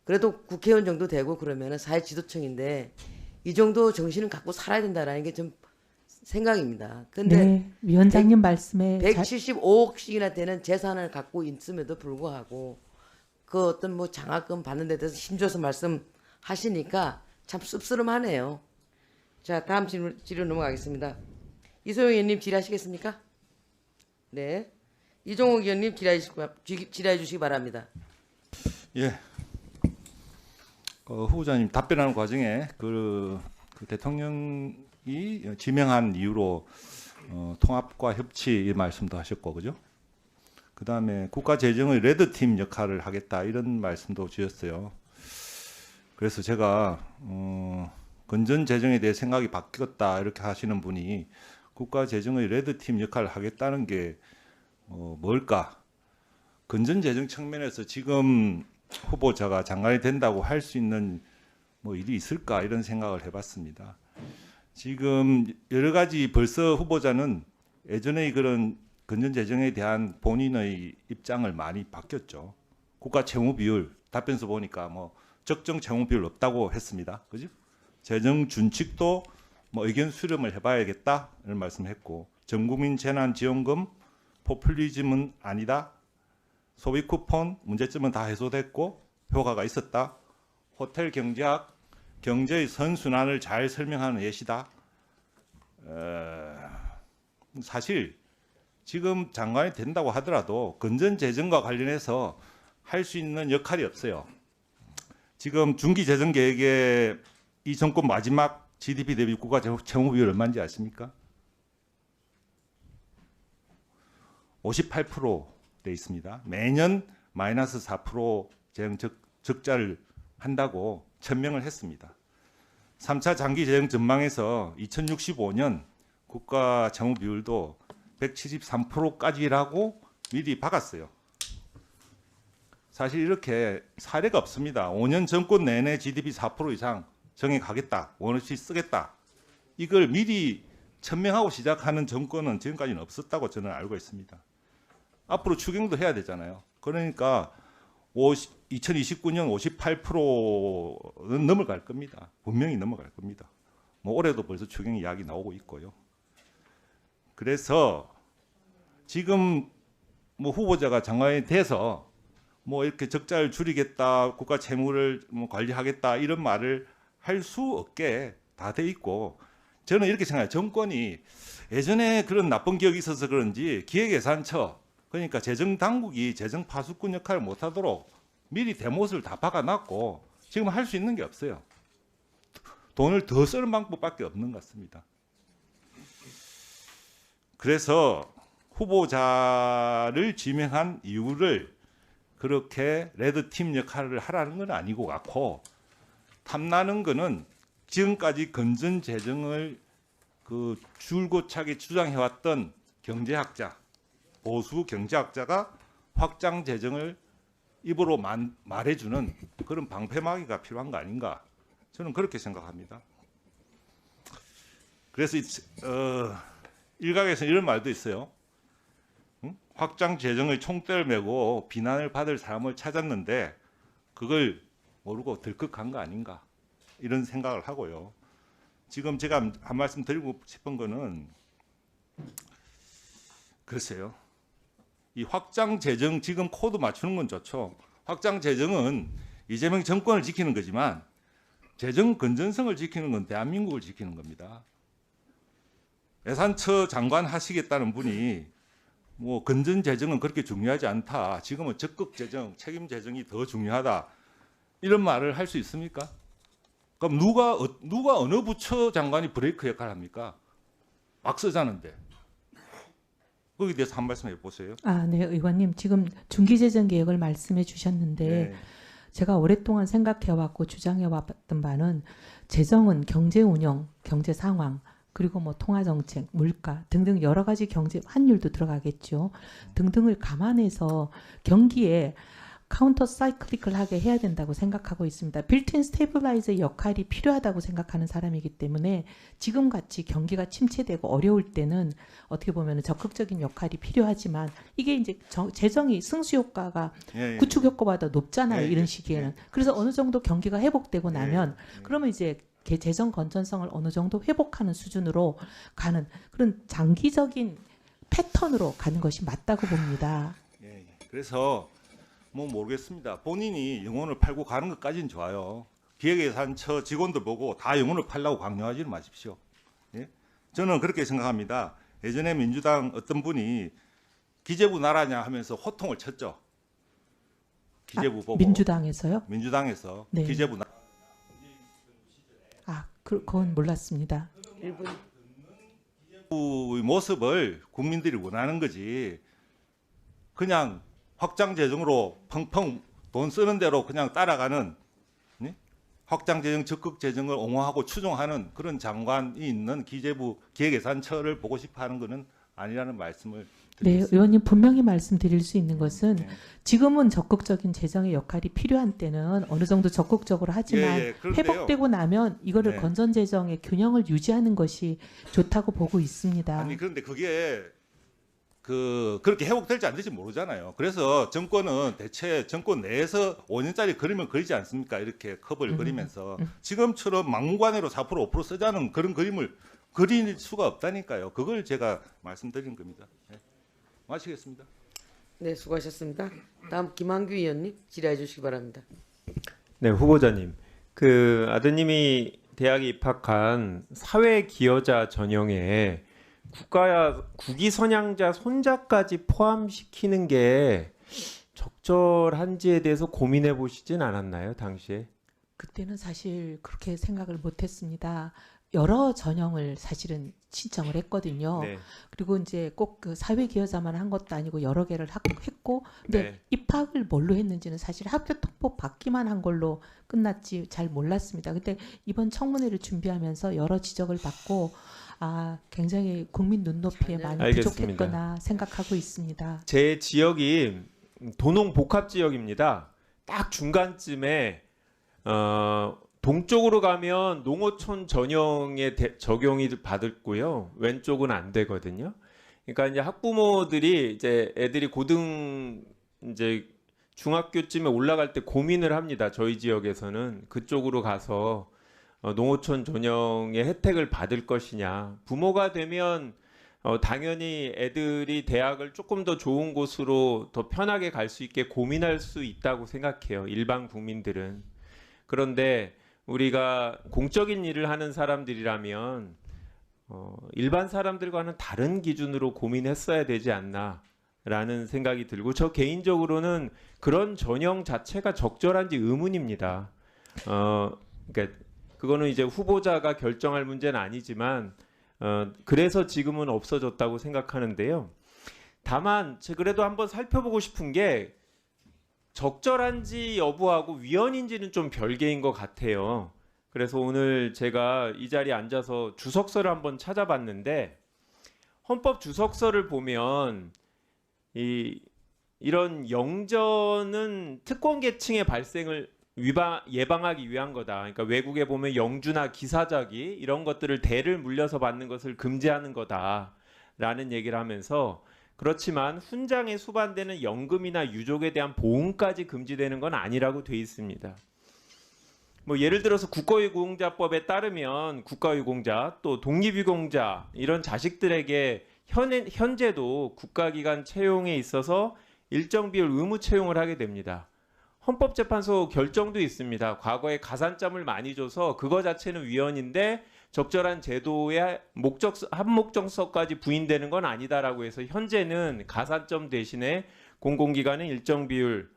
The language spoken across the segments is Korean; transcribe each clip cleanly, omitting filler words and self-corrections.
그래도 국회의원 정도 되고 그러면은 사회지도청인데 이 정도 정신을 갖고 살아야 된다라는 게 좀 생각입니다. 근데 네, 위원장님 말씀에 175억씩이나 되는 재산을 갖고 있음에도 불구하고 그 어떤 뭐 장학금 받는 데 대해서 힘줘서 말씀하시니까 참 씁쓸하네요. 자, 다음 질문 넘어가겠습니다. 이소영 의원님 질의하시겠습니까? 네. 이종욱 의원님 질의해 주시기 바랍니다. 예. 후보자님 답변하는 과정에 그 대통령이 지명한 이유로 통합과 협치 이 말씀도 하셨고 그죠? 그 다음에 국가 재정의 레드팀 역할을 하겠다 이런 말씀도 주셨어요. 그래서 제가 건전 재정에 대해 생각이 바뀌었다 이렇게 하시는 분이 국가 재정의 레드팀 역할을 하겠다는 게 뭘까? 건전 재정 측면에서 지금 후보자가 장관이 된다고 할 수 있는 뭐 일이 있을까 이런 생각을 해봤습니다. 지금 여러 가지 벌써 후보자는 예전의 그런 건전 재정에 대한 본인의 입장을 많이 바뀌었죠. 국가 채무 비율 답변서 보니까 뭐 적정 채무 비율 없다고 했습니다. 그죠? 재정 준칙도 뭐 의견 수렴을 해봐야겠다 이런 말씀했고 전국민 재난지원금 포퓰리즘은 아니다. 소비 쿠폰 문제점은 다 해소됐고 효과가 있었다. 호텔 경제학 경제의 선순환을 잘 설명하는 예시다. 사실 지금 장관이 된다고 하더라도 건전 재정과 관련해서 할 수 있는 역할이 없어요. 지금 중기 재정 계획에 이 정권 마지막 GDP 대비 국가 채무 비율 얼마인지 아십니까? 58%돼 있습니다. 매년 마이너스 4% 재정 적자를 한다고 천명을 했습니다. 3차 장기 재정 전망에서 2065년 국가 채무 비율도 173%까지라고 미리 박았어요. 사실 이렇게 사례가 없습니다. 5년 정권 내내 GDP 4% 이상 정해 가겠다, 원없이 쓰겠다. 이걸 미리 천명하고 시작하는 정권은 지금까지는 없었다고 저는 알고 있습니다. 앞으로 추경도 해야 되잖아요. 그러니까 2029년 58%는 넘어갈 겁니다. 분명히 넘어갈 겁니다. 뭐 올해도 벌써 추경 이야기 나오고 있고요. 그래서 지금 뭐 후보자가 장관이 돼서 뭐 이렇게 적자를 줄이겠다, 국가 채무를 뭐 관리하겠다 이런 말을 할 수 없게 다 돼 있고 저는 이렇게 생각해요. 정권이 예전에 그런 나쁜 기억이 있어서 그런지 기획예산처 그러니까 재정당국이 재정 파수꾼 역할을 못하도록 미리 대못을 다 박아놨고 지금 할 수 있는 게 없어요. 돈을 더 쓰는 방법밖에 없는 것 같습니다. 그래서 후보자를 지명한 이유를 그렇게 레드팀 역할을 하라는 건 아니고 같고 탐나는 거는 지금까지 건전 재정을 그 줄고차게 주장해왔던 경제학자, 보수 경제학자가 확장 재정을 입으로 말해주는 그런 방패막이가 필요한 거 아닌가 저는 그렇게 생각합니다. 그래서 일각에서 이런 말도 있어요. 확장 재정의 총대를 메고 비난을 받을 사람을 찾았는데 그걸 모르고 덜컥한 거 아닌가 이런 생각을 하고요. 지금 제가 한 말씀 드리고 싶은 거는 글쎄요. 이 확장 재정 지금 코드 맞추는 건 좋죠. 확장 재정은 이재명 정권을 지키는 거지만 재정 건전성을 지키는 건 대한민국을 지키는 겁니다. 예산처 장관 하시겠다는 분이 뭐 건전 재정은 그렇게 중요하지 않다. 지금은 적극 재정, 책임 재정이 더 중요하다. 이런 말을 할 수 있습니까? 그럼 누가 어느 부처 장관이 브레이크 역할을 합니까? 막 쓰자는데. 거기에 대해서 한 말씀 해보세요. 네, 의원님 지금 중기재정 계획을 말씀해 주셨는데 네. 제가 오랫동안 생각해왔고 주장해왔던 바는 재정은 경제 운영, 경제 상황, 그리고 뭐 통화정책, 물가 등등 여러 가지 경제 환율도 들어가겠죠. 등등을 감안해서 경기에 카운터 사이클리컬하게 해야 된다고 생각하고 있습니다. 빌트인 스테이블라이저의 역할이 필요하다고 생각하는 사람이기 때문에 지금같이 경기가 침체되고 어려울 때는 어떻게 보면 적극적인 역할이 필요하지만 이게 이제 재정이 승수 효과가 예, 구축 효과보다 높잖아요. 예, 이런 예, 시기에는. 그래서 어느 정도 경기가 회복되고 예, 나면 그러면 이제 재정 건전성을 어느 정도 회복하는 수준으로 가는 그런 장기적인 패턴으로 가는 것이 맞다고 봅니다. 예, 예. 그래서 뭐 모르겠습니다. 본인이 영혼을 팔고 가는 것까지는 좋아요. 기획예산처 직원들 보고 다 영혼을 팔라고 강요하지는 마십시오. 예? 저는 그렇게 생각합니다. 예전에 민주당 어떤 분이 기재부 나라냐 하면서 호통을 쳤죠. 기재부 보고 민주당에서요? 민주당에서 네. 기재부 나라. 그건 몰랐습니다. 일본 의 모습을 국민들이 원하는 거지. 그냥 확장 재정으로 펑펑 돈 쓰는 대로 그냥 따라가는 네? 확장 재정, 적극 재정을 옹호하고 추종하는 그런 장관이 있는 기재부 기획예산처를 보고 싶어하는 것은 아니라는 말씀을 네, 드리겠습니다. 의원님 분명히 말씀드릴 수 있는 것은 네. 지금은 적극적인 재정의 역할이 필요한 때는 어느 정도 적극적으로 하지만 예, 그런데요. 회복되고 나면 이거를 네. 건전 재정의 균형을 유지하는 것이 좋다고 보고 있습니다. 아니 그런데 그게 그렇게 회복될지 안 될지 모르잖아요. 그래서 정권은 대체 정권 내에서 5년짜리 그림을 그리지 않습니까? 이렇게 컵을 그리면서 지금처럼 막무가내로 4% 5% 쓰자는 그런 그림을 그릴 수가 없다니까요. 그걸 제가 말씀드린 겁니다. 네. 마치겠습니다. 네, 수고하셨습니다. 다음 김한규 의원님 질의해 주시기 바랍니다. 네, 후보자님. 그 아드님이 대학에 입학한 사회 기여자 전형에 국위 선양자 손자까지 포함시키는 게 적절한지에 대해서 고민해 보시진 않았나요, 당시에? 그때는 사실 그렇게 생각을 못했습니다. 여러 전형을 사실은 신청을 했거든요. 네. 그리고 이제 꼭 그 사회 기여자만 한 것도 아니고 여러 개를 했고, 근데 네. 입학을 뭘로 했는지는 사실 학교 통보 받기만 한 걸로 끝났지 잘 몰랐습니다. 근데 이번 청문회를 준비하면서 여러 지적을 받고 굉장히 국민 눈높이에 많이 알겠습니다. 부족했구나 생각하고 있습니다. 제 지역이 도농 복합 지역입니다. 딱 중간쯤에 동쪽으로 가면 농어촌 전형에 적용이 받았고요. 왼쪽은 안 되거든요. 그러니까 이제 학부모들이 이제 애들이 이제 중학교쯤에 올라갈 때 고민을 합니다. 저희 지역에서는 그쪽으로 가서 농어촌 전형의 혜택을 받을 것이냐. 부모가 되면 당연히 애들이 대학을 조금 더 좋은 곳으로 더 편하게 갈 수 있게 고민할 수 있다고 생각해요. 일반 국민들은. 그런데 우리가 공적인 일을 하는 사람들이라면 일반 사람들과는 다른 기준으로 고민했어야 되지 않나라는 생각이 들고 저 개인적으로는 그런 전형 자체가 적절한지 의문입니다. 그러니까 그거는 이제 후보자가 결정할 문제는 아니지만 그래서 지금은 없어졌다고 생각하는데요. 다만 그래도 한번 살펴보고 싶은 게 적절한지 여부하고 위헌인지는 좀 별개인 것 같아요. 그래서 오늘 제가 이 자리에 앉아서 주석서를 한번 찾아봤는데 헌법 주석서를 보면 이런 영전은 특권 계층의 발생을 예방하기 위한 거다. 그러니까 외국에 보면 영주나 기사자기 이런 것들을 대를 물려서 받는 것을 금지하는 거다라는 얘기를 하면서 그렇지만 훈장에 수반되는 연금이나 유족에 대한 보험까지 금지되는 건 아니라고 돼 있습니다. 뭐 예를 들어서 국가유공자법에 따르면 국가유공자 또 독립유공자 이런 자식들에게 현재도 국가기관 채용에 있어서 일정 비율 의무 채용을 하게 됩니다. 헌법재판소 결정도 있습니다. 과거에 가산점을 많이 줘서 그거 자체는 위헌인데 적절한 제도의 한목적서까지 부인되는 건 아니다라고 해서 현재는 가산점 대신에 공공기관은 일정 비율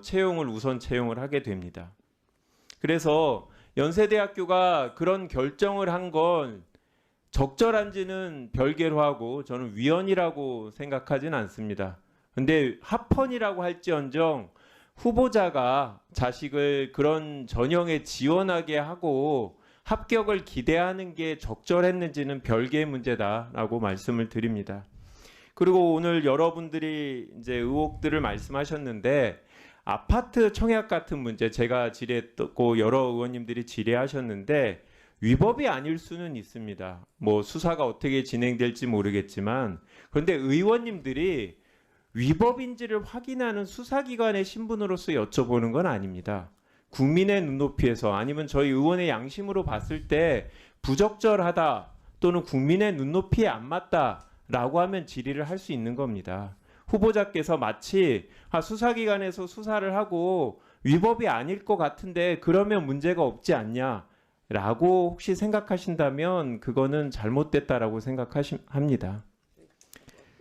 채용을 우선 채용을 하게 됩니다. 그래서 연세대학교가 그런 결정을 한 건 적절한지는 별개로 하고 저는 위헌이라고 생각하진 않습니다. 근데 합헌이라고 할지언정 후보자가 자식을 그런 전형에 지원하게 하고 합격을 기대하는 게 적절했는지는 별개의 문제다라고 말씀을 드립니다. 그리고 오늘 여러분들이 이제 의혹들을 말씀하셨는데 아파트 청약 같은 문제 제가 질의했고 여러 의원님들이 질의하셨는데 위법이 아닐 수는 있습니다. 뭐 수사가 어떻게 진행될지 모르겠지만 그런데 의원님들이 위법인지를 확인하는 수사기관의 신분으로서 여쭤보는 건 아닙니다. 국민의 눈높이에서 아니면 저희 의원의 양심으로 봤을 때 부적절하다 또는 국민의 눈높이에 안 맞다라고 하면 질의를 할 수 있는 겁니다. 후보자께서 마치 수사기관에서 수사를 하고 위법이 아닐 것 같은데 그러면 문제가 없지 않냐라고 혹시 생각하신다면 그거는 잘못됐다라고 생각합니다.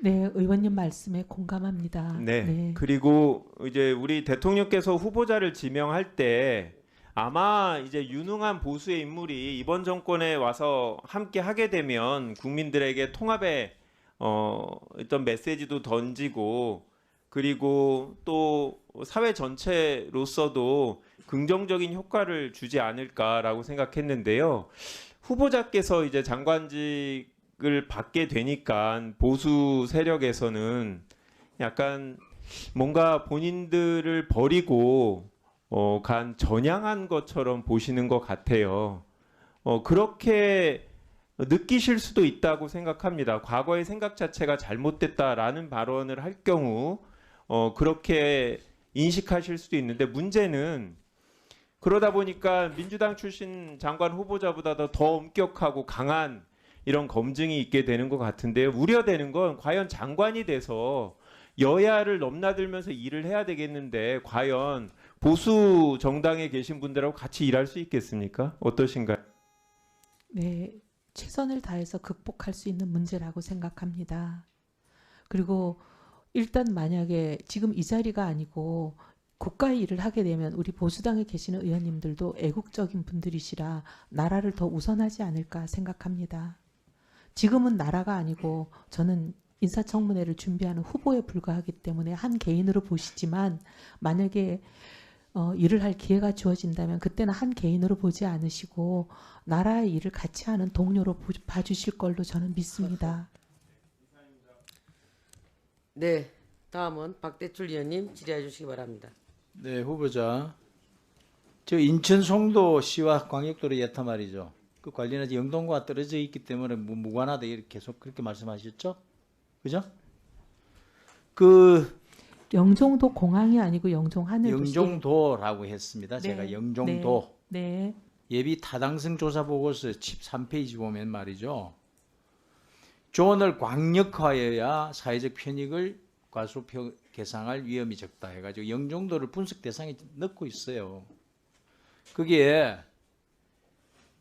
네, 의원님 말씀에 공감합니다. 네. 그리고 이제 우리 대통령께서 후보자를 지명할 때 아마 이제 유능한 보수의 인물이 이번 정권에 와서 함께 하게 되면 국민들에게 통합의 어떤 메시지도 던지고 그리고 또 사회 전체로서도 긍정적인 효과를 주지 않을까라고 생각했는데요. 후보자께서 이제 장관직을 받게 되니까 보수 세력에서는 약간 뭔가 본인들을 버리고 간 전향한 것처럼 보시는 것 같아요. 그렇게 느끼실 수도 있다고 생각합니다. 과거의 생각 자체가 잘못됐다라는 발언을 할 경우 그렇게 인식하실 수도 있는데 문제는 그러다 보니까 민주당 출신 장관 후보자보다도 더 엄격하고 강한 이런 검증이 있게 되는 것 같은데요. 우려되는 건 과연 장관이 돼서 여야를 넘나들면서 일을 해야 되겠는데 과연 보수 정당에 계신 분들하고 같이 일할 수 있겠습니까? 어떠신가요? 네, 최선을 다해서 극복할 수 있는 문제라고 생각합니다. 그리고 일단 만약에 지금 이 자리가 아니고 국가의 일을 하게 되면 우리 보수당에 계시는 의원님들도 애국적인 분들이시라 나라를 더 우선하지 않을까 생각합니다. 지금은 나라가 아니고 저는 인사청문회를 준비하는 후보에 불과하기 때문에 한 개인으로 보시지만 만약에 일을 할 기회가 주어진다면 그때는 한 개인으로 보지 않으시고 나라의 일을 같이 하는 동료로 봐주실 걸로 저는 믿습니다. 네, 다음은 박대출 의원님 질의해 주시기 바랍니다. 네, 후보자. 저 인천 송도시와 광역도로 예타 말이죠. 그 관련해서 영동과 떨어져 있기 때문에 무관하다 이렇게 계속 그렇게 말씀하셨죠? 그죠? 그 영종도 공항이 아니고 영종 하늘도시. 영종도라고 했습니다. 네, 제가 영종도. 네. 예비 타당성 조사 보고서 13페이지 보면 말이죠. 조언을 광역화해야 사회적 편익을 과소 개상할 위험이 적다 해가지고 영종도를 분석 대상에 넣고 있어요. 거기에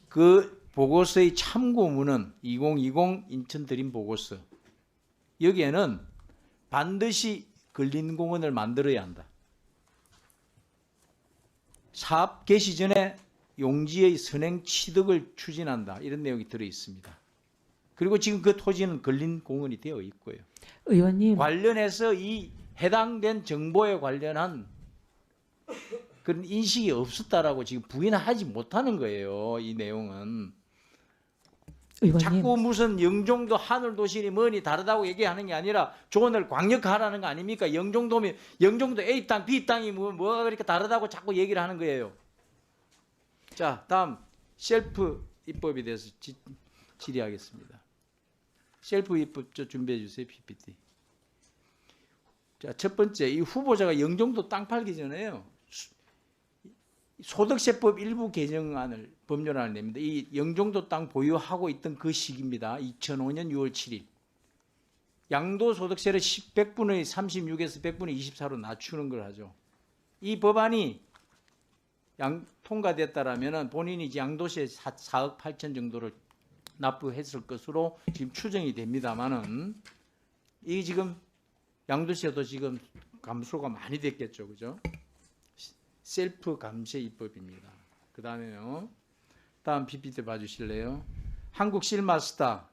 그 보고서의 참고문은 2020 인천 드림 보고서 여기에는 반드시 근린공원을 만들어야 한다. 사업 개시 전에 용지의 선행 취득을 추진한다. 이런 내용이 들어 있습니다. 그리고 지금 그 토지는 근린공원이 되어 있고요. 의원님. 관련해서 이 해당된 정보에 관련한 그런 인식이 없었다라고 지금 부인하지 못하는 거예요. 이 내용은. 의원님. 자꾸 무슨 영종도 하늘도시니 뭐니 다르다고 얘기하는 게 아니라 조언을 광역화라는 거 아닙니까? 영종도면 영종도 A 땅, B 땅이 뭐가 그렇게 다르다고 자꾸 얘기를 하는 거예요. 자, 다음 셀프 입법에 대해서 질의하겠습니다. 셀프 입법 준비해 주세요, PPT. 자, 첫 번째, 이 후보자가 영종도 땅 팔기 전에요. 소득세법 일부 개정안을 법률안을 냅니다. 이 영종도 땅 보유하고 있던 그 시기입니다. 2005년 6월 7일. 양도소득세를 100분의 36에서 100분의 24로 낮추는 걸 하죠. 이 법안이 통과됐다라면 본인이 양도세 4억 8천 정도를 납부했을 것으로 지금 추정이 됩니다만은 이 지금 양도세도 지금 감소가 많이 됐겠죠, 그죠? 셀프 감세 입법입니다. 그 다음에요. 다음 PPT 봐주실래요? 한국 실마스타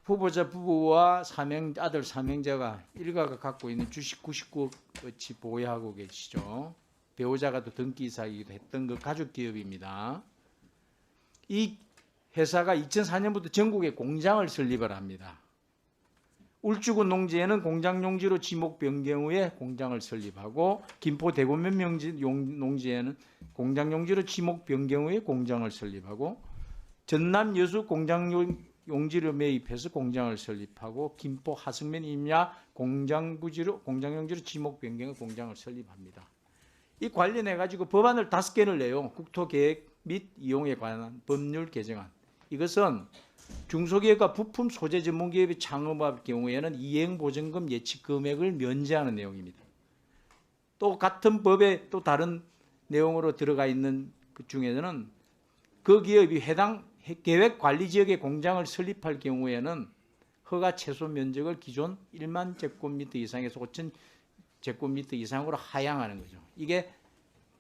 후보자 부부와 아들 사명자가 일가가 갖고 있는 주식 99억어치 보유하고 계시죠. 배우자가 또 등기이사이기도 했던 그 가족 기업입니다. 이 회사가 2004년부터 전국에 공장을 설립을 합니다. 울주군 농지에는 공장 용지로 지목 변경 후에 공장을 설립하고 김포 대구면 농지에는 공장 용지로 지목 변경 후에 공장을 설립하고 전남 여수 공장 용지를 매입해서 공장을 설립하고 김포 하승면 임야 공장 용지로 지목 변경 후 공장을 설립합니다. 이 관련해 가지고 법안을 5개를 내요. 국토계획 및 이용에 관한 법률 개정안. 이것은 중소기업과 부품 소재 전문기업이 창업할 경우에는 이행보증금 예측 금액을 면제하는 내용입니다. 또 같은 법에 또 다른 내용으로 들어가 있는 그 중에는 그 기업이 해당 계획 관리 지역에 공장을 설립할 경우에는 허가 최소 면적을 기존 1만 제곱미터 이상에서 5천 제곱미터 이상으로 하향하는 거죠. 이게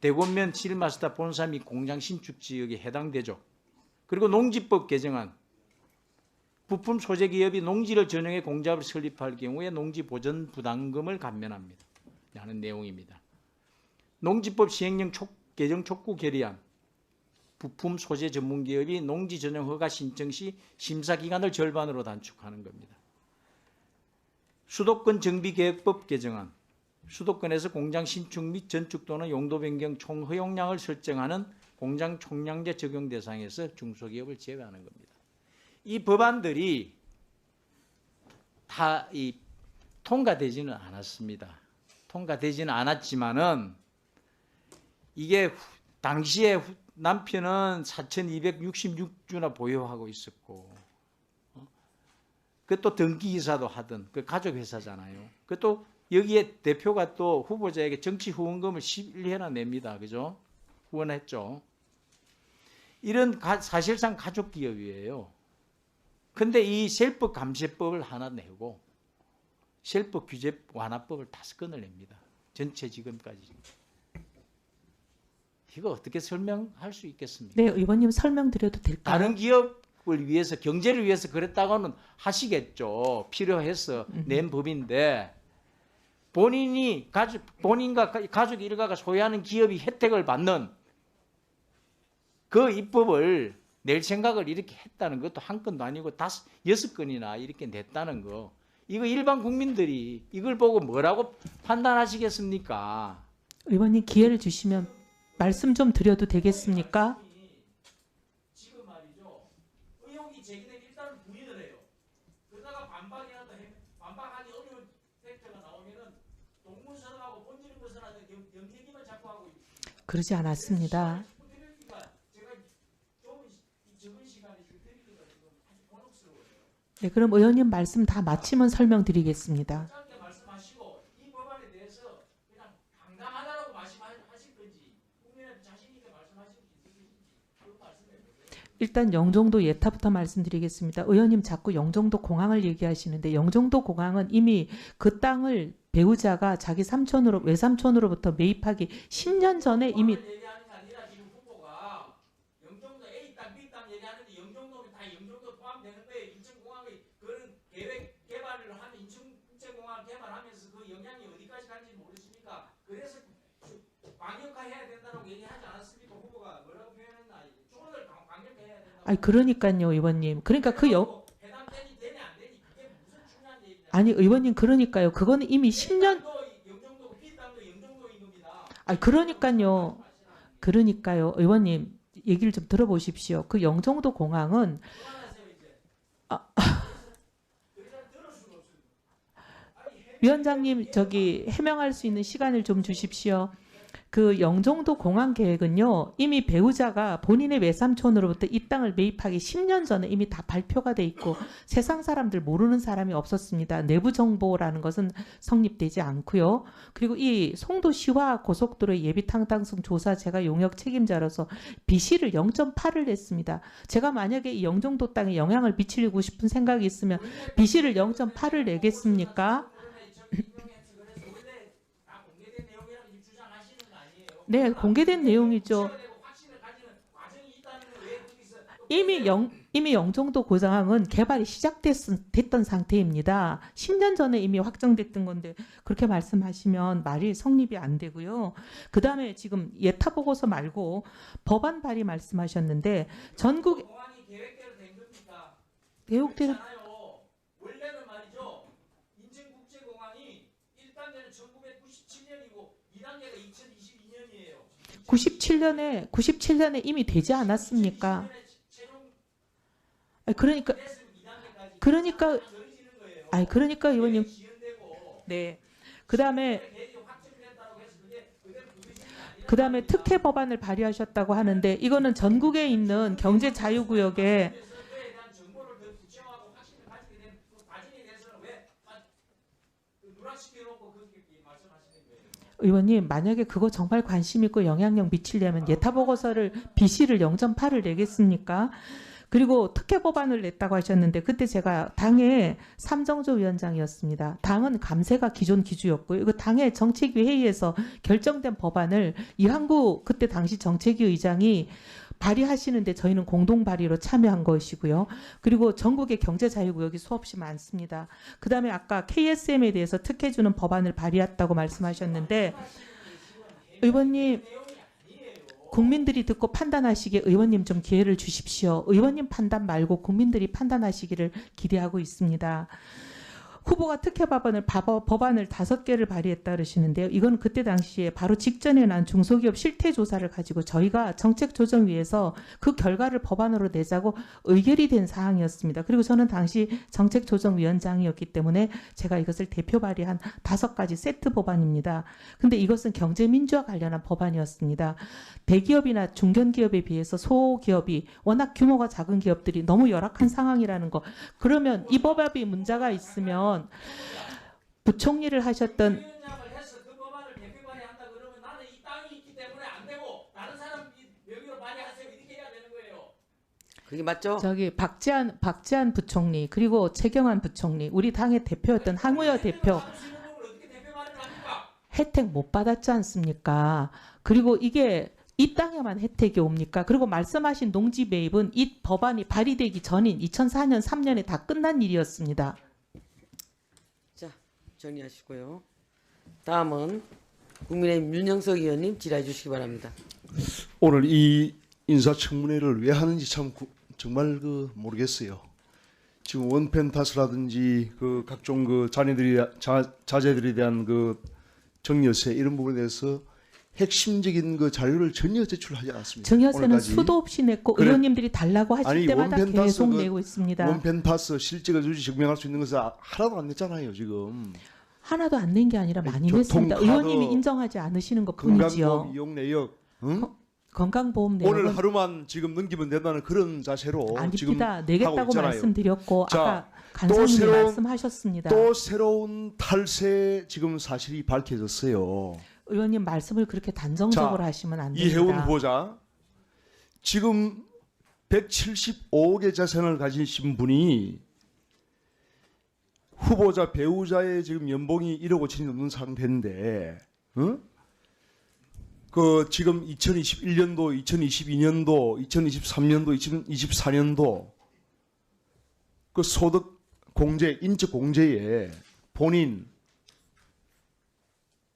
대권면 실마스터 본사 및 공장 신축 지역에 해당되죠. 그리고 농지법 개정안. 부품 소재 기업이 농지를 전용해 공장을 설립할 경우에 농지 보전 부담금을 감면합니다. 라는 내용입니다. 농지법 시행령 개정 촉구 결의안. 부품 소재 전문 기업이 농지 전용 허가 신청 시 심사 기간을 절반으로 단축하는 겁니다. 수도권 정비계획법 개정안. 수도권에서 공장 신축 및 전축 또는 용도 변경 총 허용량을 설정하는 공장 총량제 적용 대상에서 중소기업을 제외하는 겁니다. 이 법안들이 다 통과되지는 않았습니다. 통과되지는 않았지만은 이게 당시에 남편은 4,266주나 보유하고 있었고, 그것도 등기이사도 하던 그 가족 회사잖아요. 그것도 여기에 대표가 또 후보자에게 정치 후원금을 11회나 냅니다. 그죠? 후원했죠. 이런 사실상 가족 기업이에요. 근데 이 셀법 감세법을 하나 내고 셀법 규제 완화법을 5건을 냅니다. 전체 지금까지. 이거 어떻게 설명할 수 있겠습니까? 네, 의원님 설명드려도 될까요? 다른 기업을 위해서, 경제를 위해서 그랬다고는 하시겠죠. 필요해서 낸 법인데 본인이 본인과 가족 일가가 소유하는 기업이 혜택을 받는 그 입법을 낼 생각을 이렇게 했다는 것도 한 건도 아니고 6건이나 이렇게 냈다는 거. 이거 일반 국민들이 이걸 보고 뭐라고 판단하시겠습니까? 의원님 기회를 주시면 말씀 좀 드려도 되겠습니까? 지금 말이죠. 의혹이 제기된 일단은 부인을 해요. 그러다가 반박하기 어려운 팩트가 나오면은 동문서하고 본질 벗어나는 염색임을 자꾸 하고 있습니다. 그러지 않았습니다. 네, 그럼 의원님 말씀 다 마치면 설명드리겠습니다. 짧게 말씀하시고 이 법안에 대해서 그냥 당당하다라고 말씀하실 건지 국민한테 자신 있게 말씀하실 수 있으신지 그런 말씀해 주세요. 일단 영종도 예타부터 말씀드리겠습니다. 의원님 자꾸 영종도 공항을 얘기하시는데 영종도 공항은 이미 그 땅을 배우자가 자기 삼촌으로 외삼촌으로부터 매입하기 10년 전에 이미 얘기하는 게 아니라 지금 후보가 영종도 A 땅, B 땅 얘기하는데 영종도는 다 영종도 포함되는 거예요. 인천공항의 그런 계획 개발을 하면 인천공항 개발하면서 그 영향이 어디까지 가는지 모르십니까? 그래서 강력화해야 된다고 얘기하지 않았습니까? 후보가 뭐라고 표현했나? 조언을 강력화해야 된다고. 아니 그러니까요, 의원님. 그러니까 해당되니 되니 안 되니 그게 무슨 중요한 얘기냐? 아니 의원님 그러니까요. 그거는 이미 10년 영종도고 B 땅도 영종도인 겁니다. 아니 그러니까요. 의원님 얘기를 좀 들어보십시오. 그 영종도 공항은 위원장님 저기 해명할 수 있는 시간을 좀 주십시오. 그 영종도 공항 계획은요 이미 배우자가 본인의 외삼촌으로부터 이 땅을 매입하기 10년 전에 이미 다 발표가 돼 있고 세상 사람들 모르는 사람이 없었습니다. 내부 정보라는 것은 성립되지 않고요. 그리고 이 송도시와 고속도로의 예비 탕당성 조사 제가 용역 책임자로서 비시를 0.8을 냈습니다. 제가 만약에 이 영종도 땅에 영향을 미치고 싶은 생각이 있으면 비시를 0.8을 내겠습니까? 네, 공개된 내용이죠. 이미 영종도 고장은 개발이 시작됐던 상태입니다. 10년 전에 이미 확정됐던 건데 그렇게 말씀하시면 말이 성립이 안 되고요. 그 다음에 지금 예타 보고서 말고 법안 발의 말씀하셨는데 전국 공항이 계획대로 된 겁니까? 계획대로 원래는 말이죠. 97년에 이미 되지 않았습니까? 아니, 그러니까 의원님, 네. 그다음에 특혜 법안을 발의하셨다고 하는데 이거는 전국에 있는 경제 자유구역에 의원님, 만약에 그거 정말 관심 있고 영향력 미치려면 예타보고서를 BC를 0.8을 내겠습니까? 그리고 특혜 법안을 냈다고 하셨는데 그때 제가 당의 삼정조 위원장이었습니다. 당은 감세가 기존 기주였고요. 이거 당의 정책위 회의에서 결정된 법안을 이한구 그때 당시 정책위 의장이 발의하시는데 저희는 공동 발의로 참여한 것이고요. 그리고 전국의 경제자유구역이 수없이 많습니다. 그다음에 아까 KSM에 대해서 특혜 주는 법안을 발의했다고 말씀하셨는데 의원님, 국민들이 듣고 판단하시기에 의원님 좀 기회를 주십시오. 의원님 판단 말고 국민들이 판단하시기를 기대하고 있습니다. 후보가 특혜 법안을 5개를 발의했다 그러시는데요. 이건 그때 당시에 바로 직전에 난 중소기업 실태 조사를 가지고 저희가 정책조정위에서 그 결과를 법안으로 내자고 의결이 된 사항이었습니다. 그리고 저는 당시 정책조정위원장이었기 때문에 제가 이것을 대표 발의한 5가지 세트 법안입니다. 근데 이것은 경제민주화 관련한 법안이었습니다. 대기업이나 중견기업에 비해서 소기업이 워낙 규모가 작은 기업들이 너무 열악한 상황이라는 거. 그러면 이 법안이 문제가 있으면 부총리를 하셨던 위원장을 해서 그 법안을 대표 발의한다 그러면 나는 이 땅이 있기 때문에 안 되고 다른 사람 명의로 발의하세요 이렇게 해야 되는 거예요. 그게 맞죠? 저기 박지한 부총리 그리고 최경환 부총리 우리 당의 대표였던 항우여 대표 어떻게 대표 발의를 합니까? 혜택 못 받았지 않습니까? 그리고 이게 이 땅에만 혜택이 옵니까? 그리고 말씀하신 농지 매입은 이 법안이 발의되기 전인 2004년 3년에 다 끝난 일이었습니다. 자, 정리하시고요. 다음은 국민의힘 윤영석 의원님 질의해 주시기 바랍니다. 오늘 이 인사청문회를 왜 하는지 참 정말 모르겠어요. 지금 원펜타스라든지 그 각종 그 자제들에 대한 그 정여세 이런 부분에 대해서 핵심적인 그 자료를 전혀 제출하지 않았습니다. 정여세는 오늘까지. 수도 없이 냈고 그래. 의원님들이 달라고 하실 아니, 때마다 원펜타스 계속 그 내고 있습니다. 원펜타스 실제가 주지 증명할 수 있는 것을 하나도 안 냈잖아요 지금. 하나도 안 낸 게 아니라 많이 냈습니다. 교통카드, 의원님이 인정하지 않으시는 것뿐이지요. 건강보험 이용 내역 응? 건강보험 오늘 내역은 하루만 지금 넘기면 된다는 그런 자세로 지금 아닙니다. 하고 내겠다고 있잖아요. 말씀드렸고 자, 아까 간사님이 새로운- 말씀하셨습니다. 또 새로운 탈세 지금 사실이 밝혀졌어요. 의원님 말씀을 그렇게 단정적으로 자, 하시면 안 됩니다. 이혜원 후보자 지금 175억의 자산을 가지신 분이 후보자 배우자의 지금 연봉이 1억 5천이 넘는 상태인데, 그 지금 2021년도, 2022년도, 2023년도, 2024년도 그 소득 공제, 인적 공제에 본인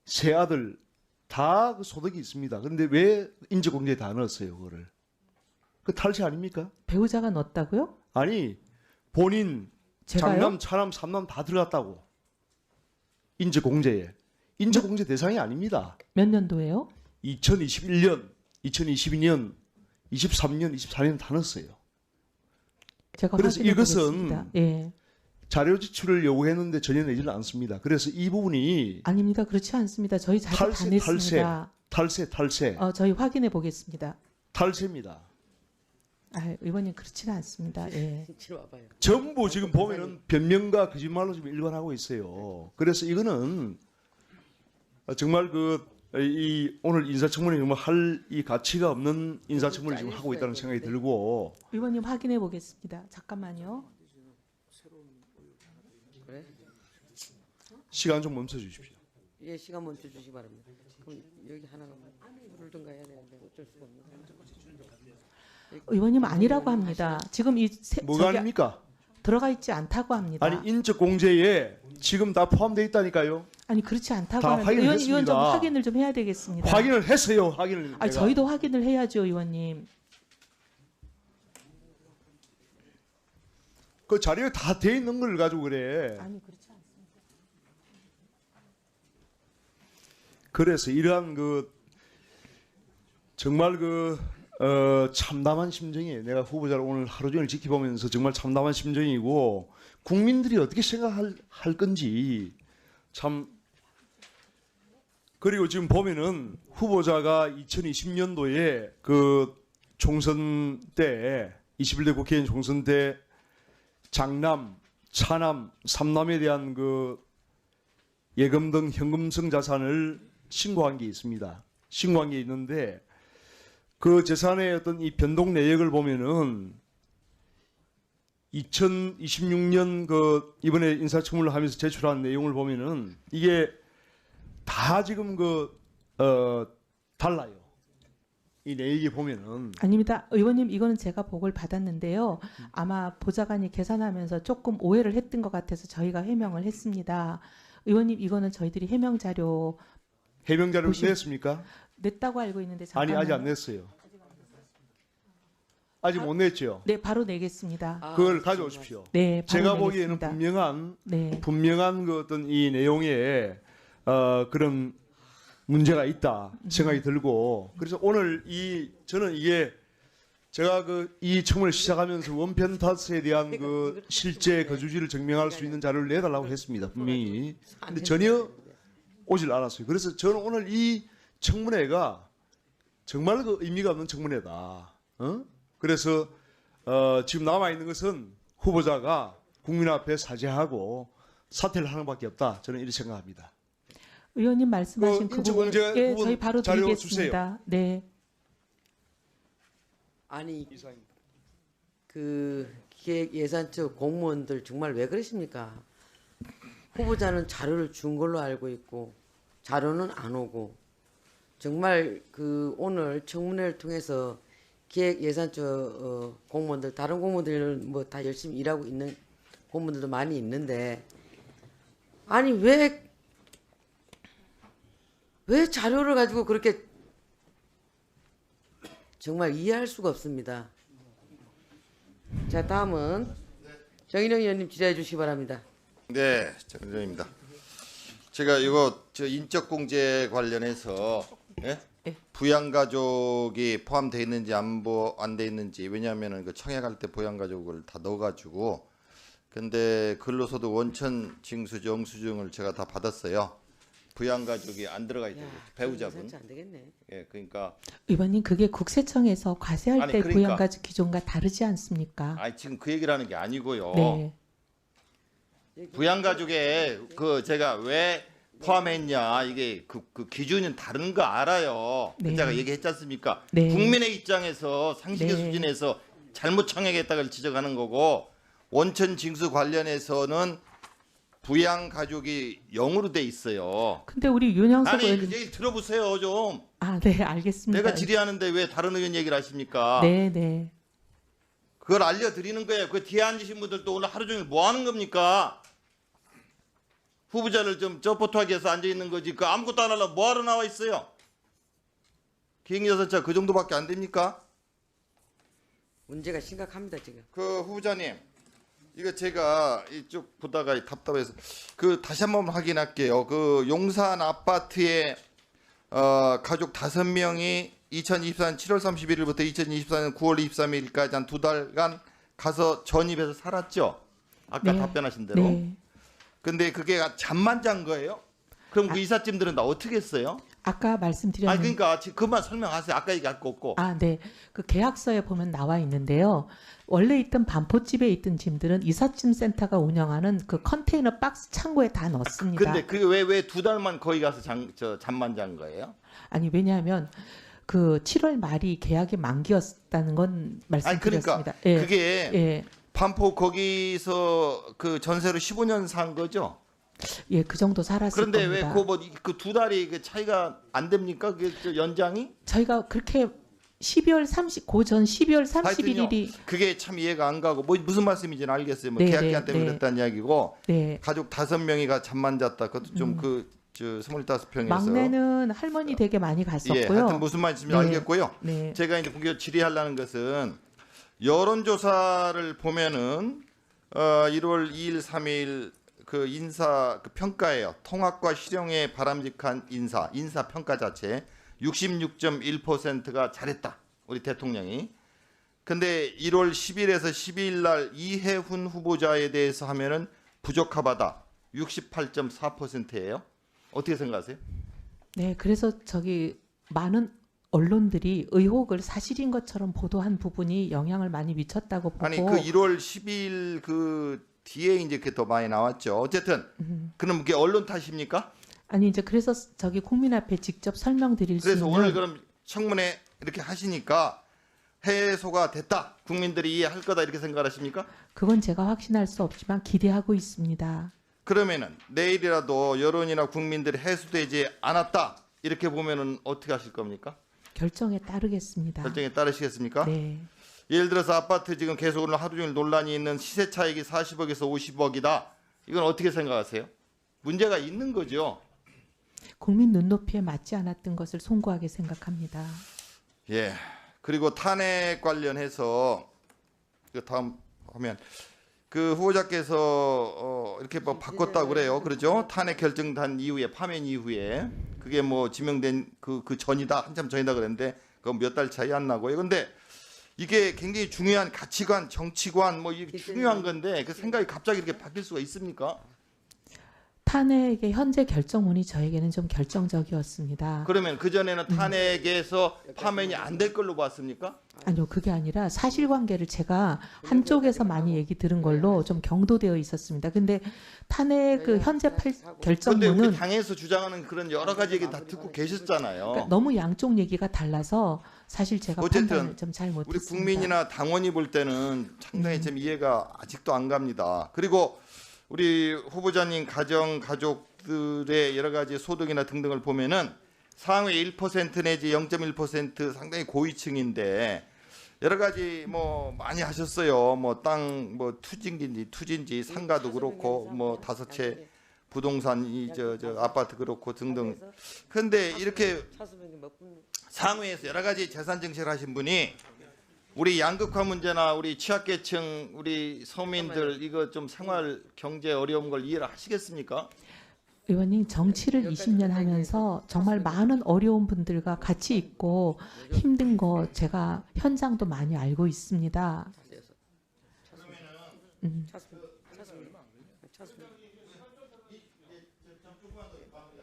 세 아들 다 그 소득이 있습니다. 그런데 왜 인적 공제에 다 넣었어요, 그거를? 그 탈세 아닙니까? 배우자가 넣었다고요? 아니, 본인 제가요? 장남, 차남, 삼남 다 들어갔다고. 인적 공제에. 인적 공제 대상이 아닙니다. 몇 년도예요? 2021년, 2022년, 23년, 24년 다 넣었어요. 제가 그래서 확인해 이것은 보겠습니다. 예. 자료 지출을 요구했는데 전혀 내지는 않습니다. 그래서 이 부분이 아닙니다. 그렇지 않습니다. 저희 자료 다 탈세, 냈습니다. 탈세, 저희 확인해 보겠습니다. 탈세입니다. 의원님 그렇지는 않습니다. 예. 이리 와봐요. 전부 지금 보면은 변명과 거짓말로 지금 일관하고 있어요. 그래서 이거는 정말 이 오늘 인사청문회 정말 할 이 가치가 없는 인사청문회 지금 하고 있다는 생각이 들고 의원님 확인해 보겠습니다. 잠깐만요. 그래? 시간 좀 멈춰 주십시오. 예, 시간 멈춰 주시기 바랍니다. 그럼 여기 하나가 부르든가 해야 되는데 어쩔 수가 없는 상황. 의원님 아니라고 합니다. 지금 뭐가 저기 아닙니까? 들어가 있지 않다고 합니다. 아니 인적 공제에 지금 다 포함되어 있다니까요. 아니 그렇지 않다고 다 하는데 확인을 의원 좀 했습니다. 확인을 좀 해야 되겠습니다. 확인을 했어요. 확인을. 내가. 저희도 확인을 해야죠, 의원님. 그 자료에 다 돼 있는 걸 가지고 그래. 아니 그렇지 않습니다. 그래서 이러한 정말 참담한 심정이에요. 내가 후보자를 오늘 하루 종일 지켜보면서 정말 참담한 심정이고 국민들이 어떻게 생각할 건지 참. 그리고 지금 보면은 후보자가 2020년도에 그 총선 때 21대 국회의원 총선 때 장남, 차남, 삼남에 대한 그 예금 등 현금성 자산을 신고한 게 있습니다. 신고한 게 있는데 그 재산의 어떤 이 변동 내역을 보면은 2026년 그 이번에 인사청문회를 하면서 제출한 내용을 보면은 이게 다 지금 달라요. 이 내역이 보면은. 아닙니다. 의원님 이거는 제가 보고를 받았는데요. 아마 보좌관이 계산하면서 조금 오해를 했던 것 같아서 저희가 해명을 했습니다. 의원님 이거는 저희들이 해명 자료 해명 자료 냈습니까? 냈다고 알고 있는데 아니 잠깐만요. 아직 안 냈어요. 아직 못 냈죠. 네, 바로 내겠습니다. 그걸 가져오십시오. 네, 바로 제가 보기에는 내겠습니다. 분명한 그 어떤 이 내용에 그런 문제가 있다 생각이 들고 그래서 오늘 저는 이게 제가 이 청문을 시작하면서 원편 타스에 대한 그 실제 거주지를 증명할 수 있는 자료를 내달라고 했습니다 분명히. 근데 전혀 오질 않았어요. 그래서 저는 오늘 이 청문회가 정말 그 의미가 없는 청문회다. 그래서 지금 남아 있는 것은 후보자가 국민 앞에 사죄하고 사퇴를 하는 밖에 없다. 저는 이렇게 생각합니다. 의원님 말씀하신 그 부분, 예, 부분 저희 바로 자료 드리겠습니다. 네. 아니 그 기획예산처 공무원들 정말 왜 그러십니까? 후보자는 자료를 준 걸로 알고 있고 자료는 안 오고 정말 오늘 청문회를 통해서 기획예산처 공무원들 다른 공무원들은 뭐 다 열심히 일하고 있는 공무원들도 많이 있는데 아니 왜 자료를 가지고 그렇게 정말 이해할 수가 없습니다. 자 다음은 정인영 의원님 질의해 주시기 바랍니다. 네, 정인영입니다. 제가 저 인적 공제 관련해서 부양가족이 포함되어 있는지 안 돼 있는지 왜냐하면은 그 청약 할 때 부양가족을 다 넣어가지고 근데 근로소득 원천 징수 영수증을 제가 다 받았어요. 부양가족이 안 들어가 있다고 배우자분. 안 되겠네. 예, 그러니까 의원님 그게 국세청에서 과세할 아니, 때 그러니까. 부양가족 기존과 다르지 않습니까? 아니 지금 그 얘기를 하는 게 아니고요. 네. 부양가족에 제가 왜 포함했냐 이게 그 기준은 다른 거 알아요. 네. 제가 얘기했지 않습니까? 네. 국민의 입장에서 상식의 네. 수준에서 잘못 청약했다고 지적하는 거고 원천 징수 관련해서는 부양가족이 0으로 돼 있어요. 근데 우리 윤영석 아니 그 의원님 얘기 들어보세요 좀. 아, 네, 알겠습니다. 내가 질의하는데 왜 다른 의원 얘기를 하십니까? 네, 네. 그걸 알려드리는 거예요. 그 뒤에 앉으신 분들도 오늘 하루 종일 뭐 하는 겁니까? 후보자를 좀 저포토하게 해서 앉아있는 거지. 그 아무것도 안 하려고 뭐하러 나와 있어요? 기획예산차 그 정도밖에 안 됩니까? 문제가 심각합니다 지금. 그 후보자님, 이거 제가 이쪽 보다가 답답해서 다시 한번 확인할게요. 그 용산 아파트에 가족 5명이 2024년 7월 31일부터 2024년 9월 23일까지 한 2달간 가서 전입해서 살았죠? 아까 네. 답변하신 대로. 네. 근데 그게 잠만 잔 거예요? 그럼 그 이삿짐들은 다 어떻게 했어요? 아까 아니 말씀드렸는데 그러니까 지금 그만 설명하세요. 아까 얘기할 거 없고. 아, 네. 그 계약서에 보면 나와 있는데요. 원래 있던 반포집에 있던 짐들은 이삿짐 센터가 운영하는 그 컨테이너 박스 창고에 다 넣습니다. 근데 그게 왜 2달만 거기 가서 잠만 잔 거예요? 아니, 왜냐하면 그 7월 말이 계약이 만기였다는 건 아니 그러니까 말씀드렸습니다. 예. 그게 예. 반포 거기서 그 전세로 15년 산 거죠? 예, 그 정도 살았을 그런데 겁니다. 왜 그 2달이 그 차이가 안 됩니까? 그게 연장이? 저희가 그렇게 12월 30, 고전 12월 하여튼요, 31일이 그게 참 이해가 안 가고 무슨 말씀인지는 알겠어요. 네, 계약 기간 네, 때문에 네. 그랬다는 이야기고 네. 가족 5명이가 잠만 잤다. 그것도 좀 25평에서 막내는 할머니 댁에 많이 예, 갔었고요. 하여튼 무슨 말인지 네. 알겠고요. 네. 제가 이제 본격 질의하려는 것은 여론조사를 보면은 1월 2일, 3일 그 인사 그 평가예요. 통합과 실용에 바람직한 인사 평가 자체 66.1%가 잘했다. 우리 대통령이. 근데 1월 10일에서 12일 날 이해훈 후보자에 대해서 하면은 부적합하다. 68.4%예요. 어떻게 생각하세요? 네, 그래서 저기 많은 언론들이 의혹을 사실인 것처럼 보도한 부분이 영향을 많이 미쳤다고 보고. 아니 그 1월 12일 그 뒤에 이제 그게 더 많이 나왔죠. 어쨌든 그럼 그게 언론 탓입니까? 아니 이제 그래서 저기 국민 앞에 직접 설명드릴 수 그래서 있는. 오늘 그럼 청문회 이렇게 하시니까 해소가 됐다. 국민들이 이해할 거다 이렇게 생각하십니까? 그건 제가 확신할 수 없지만 기대하고 있습니다. 그러면은 내일이라도 여론이나 국민들이 해소되지 않았다 이렇게 보면은 어떻게 하실 겁니까? 결정에 따르겠습니다. 결정에 따르시겠습니까? 네. 예를 들어서 아파트 지금 계속 오늘 하루 종일 논란이 있는 시세 차익이 40억에서 50억이다. 이건 어떻게 생각하세요? 문제가 있는 거죠. 국민 눈높이에 맞지 않았던 것을 송구하게 생각합니다. 예. 그리고 탄핵 관련해서 그 다음 화면 그 후보자께서 이렇게 뭐 바꿨다고 그래요. 그러죠? 탄핵 결정단 이후에 파면 이후에 그게 뭐 지명된 그 전이다 한참 전이다 그랬는데 그건 몇 달 차이 안 나고요. 근데 이게 굉장히 중요한 가치관, 정치관 뭐 이게 중요한 건데 그 생각이 갑자기 이렇게 바뀔 수가 있습니까? 탄핵의 현재 결정문이 저에게는 좀 결정적이었습니다. 그러면 그 전에는 탄핵에서 파면이 안 될 걸로 봤습니까? 아니요, 그게 아니라 사실관계를 제가 한쪽에서 많이 얘기 들은 걸로 좀 경도되어 있었습니다. 근데 탄핵 그 현재 근데 결정문은 우리 당에서 주장하는 그런 여러 가지 얘기 다 듣고 계셨잖아요. 그러니까 너무 양쪽 얘기가 달라서 사실 제가 어쨌든 판단을 좀 잘 우리 못했습니다. 국민이나 당원이 볼 때는 상당히 좀 이해가 아직도 안 갑니다. 그리고 우리 후보자님 가족들의 여러 가지 소득이나 등등을 보면은 상위 1% 내지 0.1% 상당히 고위층인데 여러 가지 뭐 많이 하셨어요. 뭐 땅 뭐 투진지 상가도 그렇고 뭐 5채 부동산 저 아파트 그렇고 등등. 그런데 이렇게 상위에서 여러 가지 재산 정책을 하신 분이 우리 양극화 문제나 우리 취약계층 우리 서민들 이거 좀 생활 경제 어려운 걸 이해를 하시겠습니까? 의원님 정치를 20년 하면서 정말 많은 어려운 분들과 같이 있고 힘든 거 제가 현장도 많이 알고 있습니다.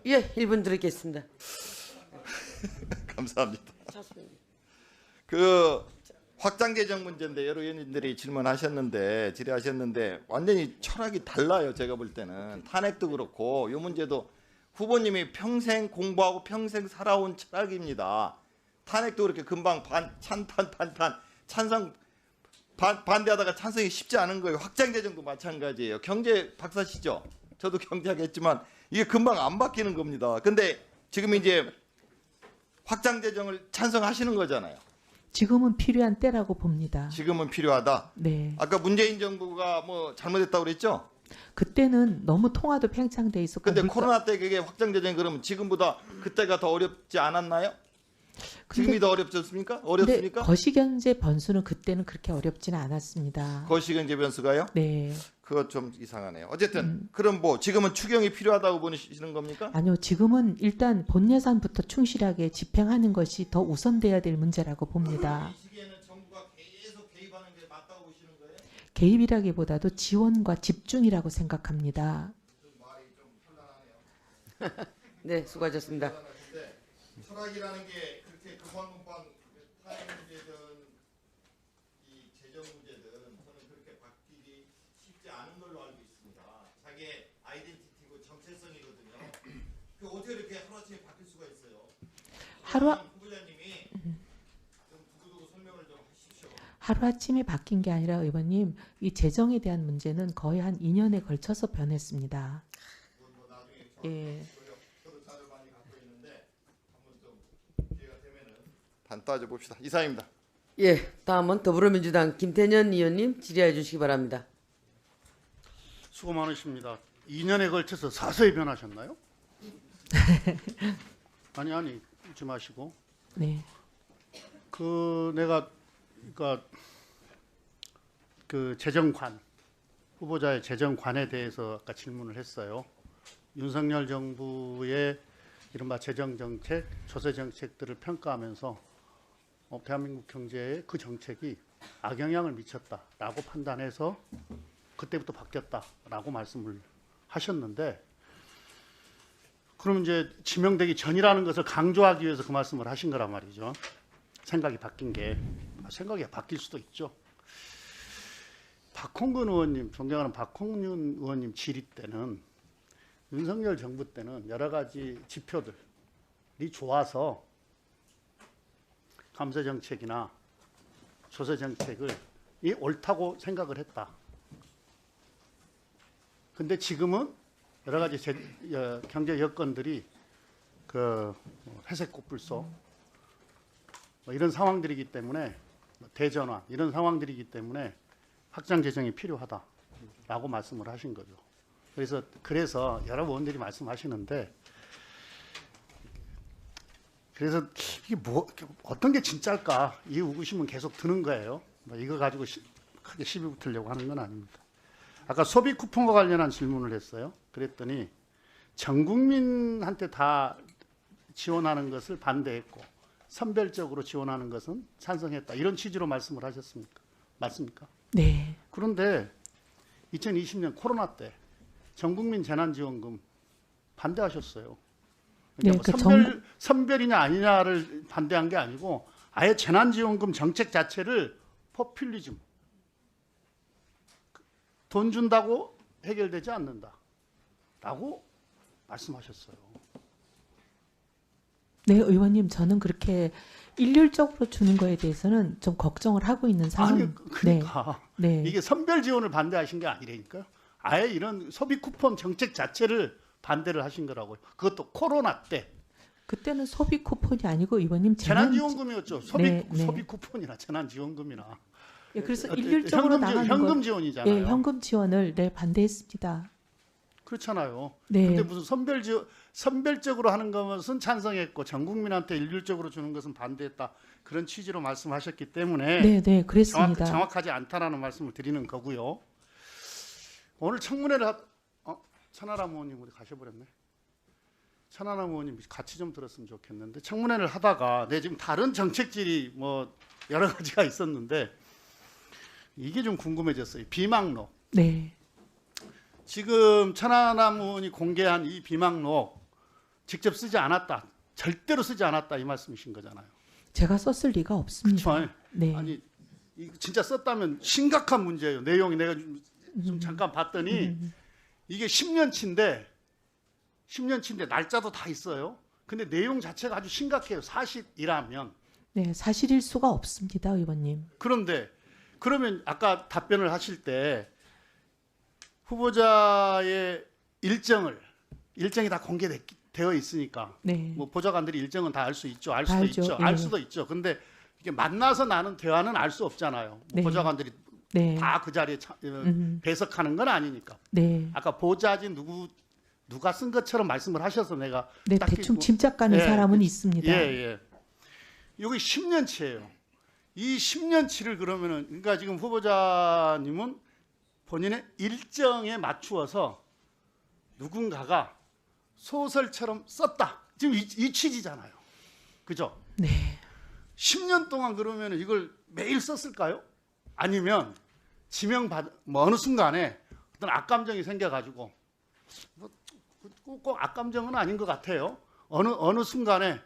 예, 1분 드리겠습니다. 감사합니다. 그 확장 재정 문제인데 여러 의원님들이 질의하셨는데 완전히 철학이 달라요. 제가 볼 때는 탄핵도 그렇고 이 문제도 후보님이 평생 공부하고 평생 살아온 철학입니다. 탄핵도 그렇게 금방 찬성 반대하다가 찬성이 쉽지 않은 거예요. 확장 재정도 마찬가지예요. 경제 박사시죠? 저도 경제하겠지만 이게 금방 안 바뀌는 겁니다. 근데 지금 이제 확장 재정을 찬성하시는 거잖아요. 지금은 필요한 때라고 봅니다. 지금은 필요하다. 네. 아까 문재인 정부가 뭐 잘못했다고 그랬죠? 그때는 너무 통화도 팽창돼 있었고 근데 코로나 때 그게 확장 재정이 그러면 지금보다 그때가 더 어렵지 않았나요? 지금이 더 어렵졌습니까? 어렵습니까? 거시경제 변수는 그때는 그렇게 어렵지는 않았습니다. 거시경제 변수가요? 네. 그거 좀 이상하네요. 어쨌든 그럼 뭐 지금은 추경이 필요하다고 보시는 겁니까? 아니요, 지금은 일단 본 예산부터 충실하게 집행하는 것이 더 우선돼야 될 문제라고 봅니다. 이 시기에는 정부가 계속 개입하는 게 맞다고 보시는 거예요? 개입이라기보다도 지원과 집중이라고 생각합니다. 네, 수고하셨습니다. 철학이라는 게 그렇게 금방금방 탄핵 문제든 이 재정 문제든 저는 그렇게 바뀌기 쉽지 않은 걸로 알고 있습니다. 자기의 아이덴티티고 정체성이거든요. 그 어떻게 이렇게 하루아침에 바뀔 수가 있어요? 후보자님이 좀 두고두고 설명을 좀 하십시오. 하루아침에 바뀐 게 아니라 의원님, 이 재정에 대한 문제는 거의 한 2년에 걸쳐서 변했습니다. 예. 단 따져봅시다. 이상입니다. 예, 다음은 더불어민주당 김태년 의원님 질의해 주시기 바랍니다. 수고 많으십니다. 2년에 걸쳐서 사서히 변하셨나요? 아니 잊지 마시고 네. 그러니까 그 재정관 후보자의 재정관에 대해서 아까 질문을 했어요. 윤석열 정부의 이른바 재정정책, 조세정책들을 평가하면서 대한민국 경제에 그 정책이 악영향을 미쳤다라고 판단해서 그때부터 바뀌었다라고 말씀을 하셨는데, 그럼 이제 지명되기 전이라는 것을 강조하기 위해서 그 말씀을 하신 거란 말이죠. 생각이 바뀐 게. 생각이 바뀔 수도 있죠. 박홍근 의원님, 존경하는 박홍근 의원님 질의 때는, 윤석열 정부 때는 여러 가지 지표들이 좋아서 감세 정책이나 조세 정책을 옳다고 생각을 했다. 근데 지금은 여러 가지 경제 여건들이 회색 코뿔소 이런 상황들이기 때문에, 대전환 이런 상황들이기 때문에 확장 재정이 필요하다라고 말씀을 하신 거죠. 그래서 여러 의원들이 말씀하시는데, 그래서 이게 어떤 게 진짜일까 이 의구심은 계속 드는 거예요. 이거 가지고 크게 시비 붙으려고 하는 건 아닙니다. 아까 소비 쿠폰과 관련한 질문을 했어요. 그랬더니 전 국민한테 다 지원하는 것을 반대했고 선별적으로 지원하는 것은 찬성했다, 이런 취지로 말씀을 하셨습니까? 맞습니까? 네. 그런데 2020년 코로나 때 전 국민 재난지원금 반대하셨어요. 그러니까 네, 선별이냐 아니냐를 반대한 게 아니고 아예 재난지원금 정책 자체를 포퓰리즘, 돈 준다고 해결되지 않는다라고 말씀하셨어요. 네, 의원님, 저는 그렇게 일률적으로 주는 거에 대해서는 좀 걱정을 하고 있는 상황. 아니, 그러니까 네. 네. 이게 선별 지원을 반대하신 게 아니라니까요. 아예 이런 소비 쿠폰 정책 자체를 반대를 하신 거라고요. 그것도 코로나 때. 그때는 소비 쿠폰이 아니고 의원님 재난지원금이었죠. 네. 소비 쿠폰이나 재난지원금이나. 예, 그래서 일률적으로 나가는 현금 지원이잖아요. 예, 현금 지원을 반대했습니다. 그렇잖아요. 네. 근데 무슨 선별적으로 하는 것은 찬성했고 전 국민한테 일률적으로 주는 것은 반대했다, 그런 취지로 말씀하셨기 때문에 네, 그랬습니다. 정확하지 않다라는 말씀을 드리는 거고요. 오늘 청문회를 천하람 의원님 우리 가셔버렸네. 천하람 의원님 같이 좀 들었으면 좋겠는데, 청문회를 하다가 지금 다른 정책질이 여러 가지가 있었는데 이게 좀 궁금해졌어요. 비망록. 네. 지금 천하람 의원이 공개한 이 비망록 직접 쓰지 않았다, 절대로 쓰지 않았다, 이 말씀이신 거잖아요. 제가 썼을 리가 없습니다. 그렇죠? 네. 아니 진짜 썼다면 심각한 문제예요. 내용이 내가 좀 잠깐 봤더니 이게 10년치인데 날짜도 다 있어요. 근데 내용 자체가 아주 심각해요. 사실이라면. 네, 사실일 수가 없습니다, 의원님. 그런데 그러면 아까 답변을 하실 때 후보자의 일정이 다 공개되어 있으니까 네. 보좌관들이 일정은 다 알 수 있죠. 알 다 수도 알죠. 있죠. 예. 알 수도 있죠. 근데 이게 만나서 나눈 대화는 알 수 없잖아요. 네. 보좌관들이 네. 다 그 자리에 배석하는 건 아니니까. 네. 아까 보좌진 누가 쓴 것처럼 말씀을 하셔서 내가 네, 딱히 대충 짐작 가는 예, 사람은 있습니다. 예. 여기 10년치예요. 이 10년치를 그러니까 지금 후보자님은 본인의 일정에 맞추어서 누군가가 소설처럼 썼다, 지금 이 취지잖아요. 그죠? 네. 10년 동안 그러면 이걸 매일 썼을까요? 아니면 어느 순간에 어떤 악감정이 생겨가지고, 꼭 악감정은 아닌 것 같아요. 어느 순간에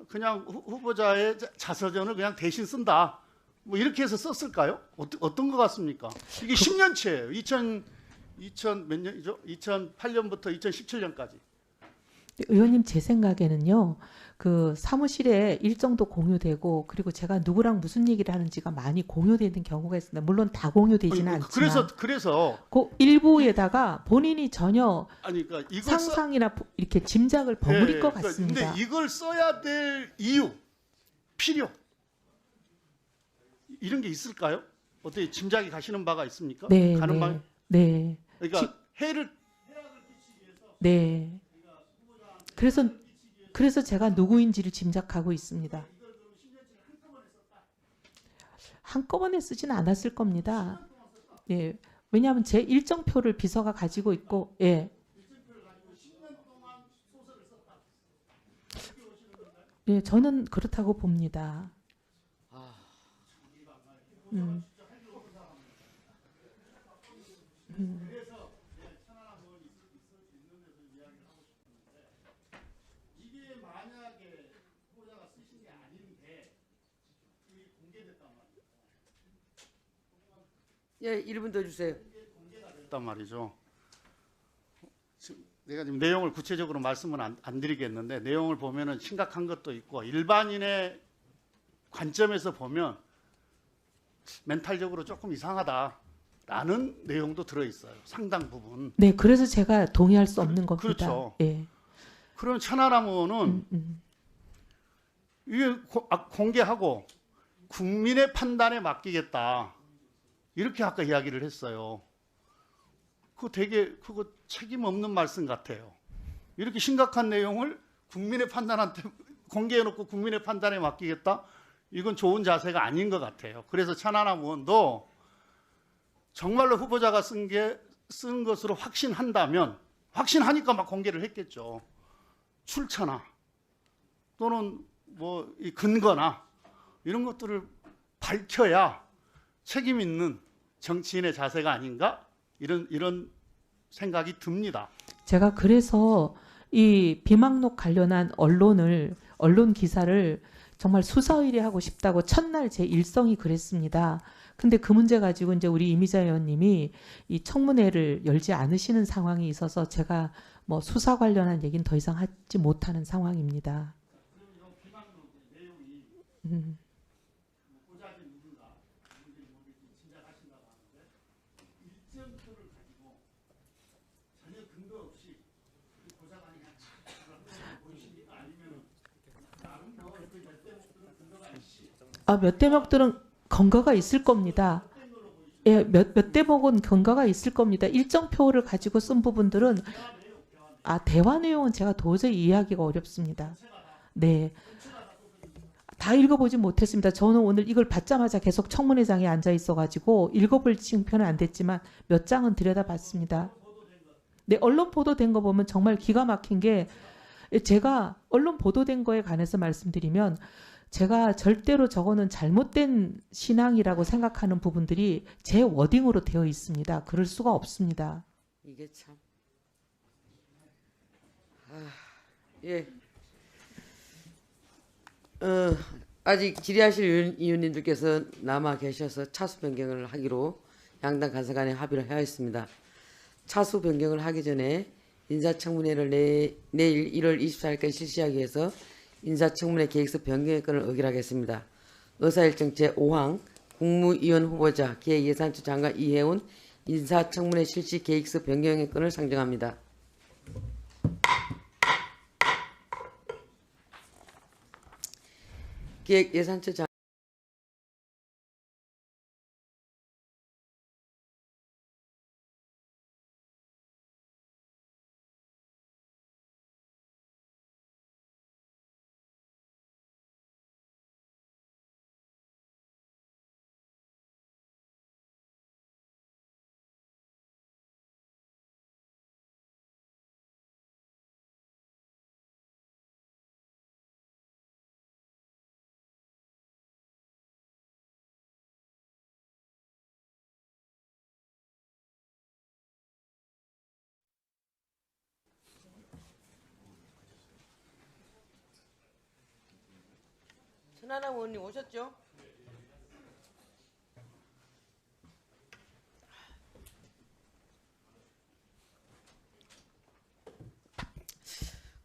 그냥 후보자의 자서전을 그냥 대신 쓴다, 이렇게 해서 썼을까요? 어떤 것 같습니까? 이게 10년치예요. 2000 몇 년이죠? 2008년부터 2017년까지. 의원님, 제 생각에는요, 그 사무실에 일정도 공유되고, 그리고 제가 누구랑 무슨 얘기를 하는지가 많이 공유되는 경우가 있습니다. 물론 다 공유되지는 않지만, 그래서 그 일부에다가 본인이 전혀 그러니까 이걸 상상이나 이렇게 짐작을 버무릴 것 같습니다. 근데 이걸 써야 될 이유, 필요, 이런 게 있을까요? 어떻게 짐작이 가시는 바가 있습니까? 네, 가는 네, 방. 네, 그러니까 해를 네. 그래서 제가 누구인지를 짐작하고 있습니다. 한꺼번에 쓰지는 않았을 겁니다. 예, 왜냐하면 제 일정표를 비서가 가지고 있고, 예. 예, 저는 그렇다고 봅니다. 음. 예, 1분 더 주세요. 했단 말이죠. 내가 지금 내용을 구체적으로 말씀은 안 드리겠는데 내용을 보면은 심각한 것도 있고 일반인의 관점에서 보면 멘탈적으로 조금 이상하다라는 내용도 들어 있어요. 상당 부분. 네, 그래서 제가 동의할 수 없는 겁니다. 그렇죠. 예. 그럼 천하람 의원은 이게 공개하고 국민의 판단에 맡기겠다 이렇게 아까 이야기를 했어요. 그거 되게 그거 책임 없는 말씀 같아요. 이렇게 심각한 내용을 국민의 판단한테 공개해놓고 국민의 판단에 맡기겠다? 이건 좋은 자세가 아닌 것 같아요. 그래서 천하람 의원도 정말로 후보자가 쓴 것으로 확신한다면 확신하니까 막 공개를 했겠죠. 출처나 또는 뭐 이 근거나 이런 것들을 밝혀야 책임 있는 정치인의 자세가 아닌가 이런 생각이 듭니다. 제가 그래서 이 비망록 관련한 언론 기사를 정말 수사 의뢰하고 싶다고 첫날 제 일성이 그랬습니다. 근데 그 문제 가지고 이제 우리 이미자 의원님이 이 청문회를 열지 않으시는 상황이 있어서 제가 뭐 수사 관련한 얘기는 더 이상 하지 못하는 상황입니다. 몇 대목들은 근거가 있을 겁니다. 예, 몇 대목은 근거가 있을 겁니다. 일정 표를 가지고 쓴 부분들은 대화 내용은 제가 도저히 이해하기가 어렵습니다. 네. 다 읽어보지 못했습니다. 저는 오늘 이걸 받자마자 계속 청문회장에 앉아 있어가지고 읽어볼 형편은 안 됐지만 몇 장은 들여다봤습니다. 네, 언론 보도된 거 보면 정말 기가 막힌 게 제가 언론 보도된 거에 관해서 말씀드리면 제가 절대로 저거는 잘못된 신앙이라고 생각하는 부분들이 제 워딩으로 되어 있습니다. 그럴 수가 없습니다. 이게 참. 예. 아직 질의하실 의원님들께서 남아 계셔서 차수 변경을 하기로 양당 간사간에 합의를 하였습니다. 차수 변경을 하기 전에 인사청문회를 내일 1월 24일까지 실시하기 위해서 인사청문회 계획서 변경의 건을 의결하겠습니다. 의사일정 제5항 국무위원 후보자 기획예산처 장관 이해운 인사청문회 실시 계획서 변경의 건을 상정합니다. 기획예산처 장관 천하람 의원님 오셨죠?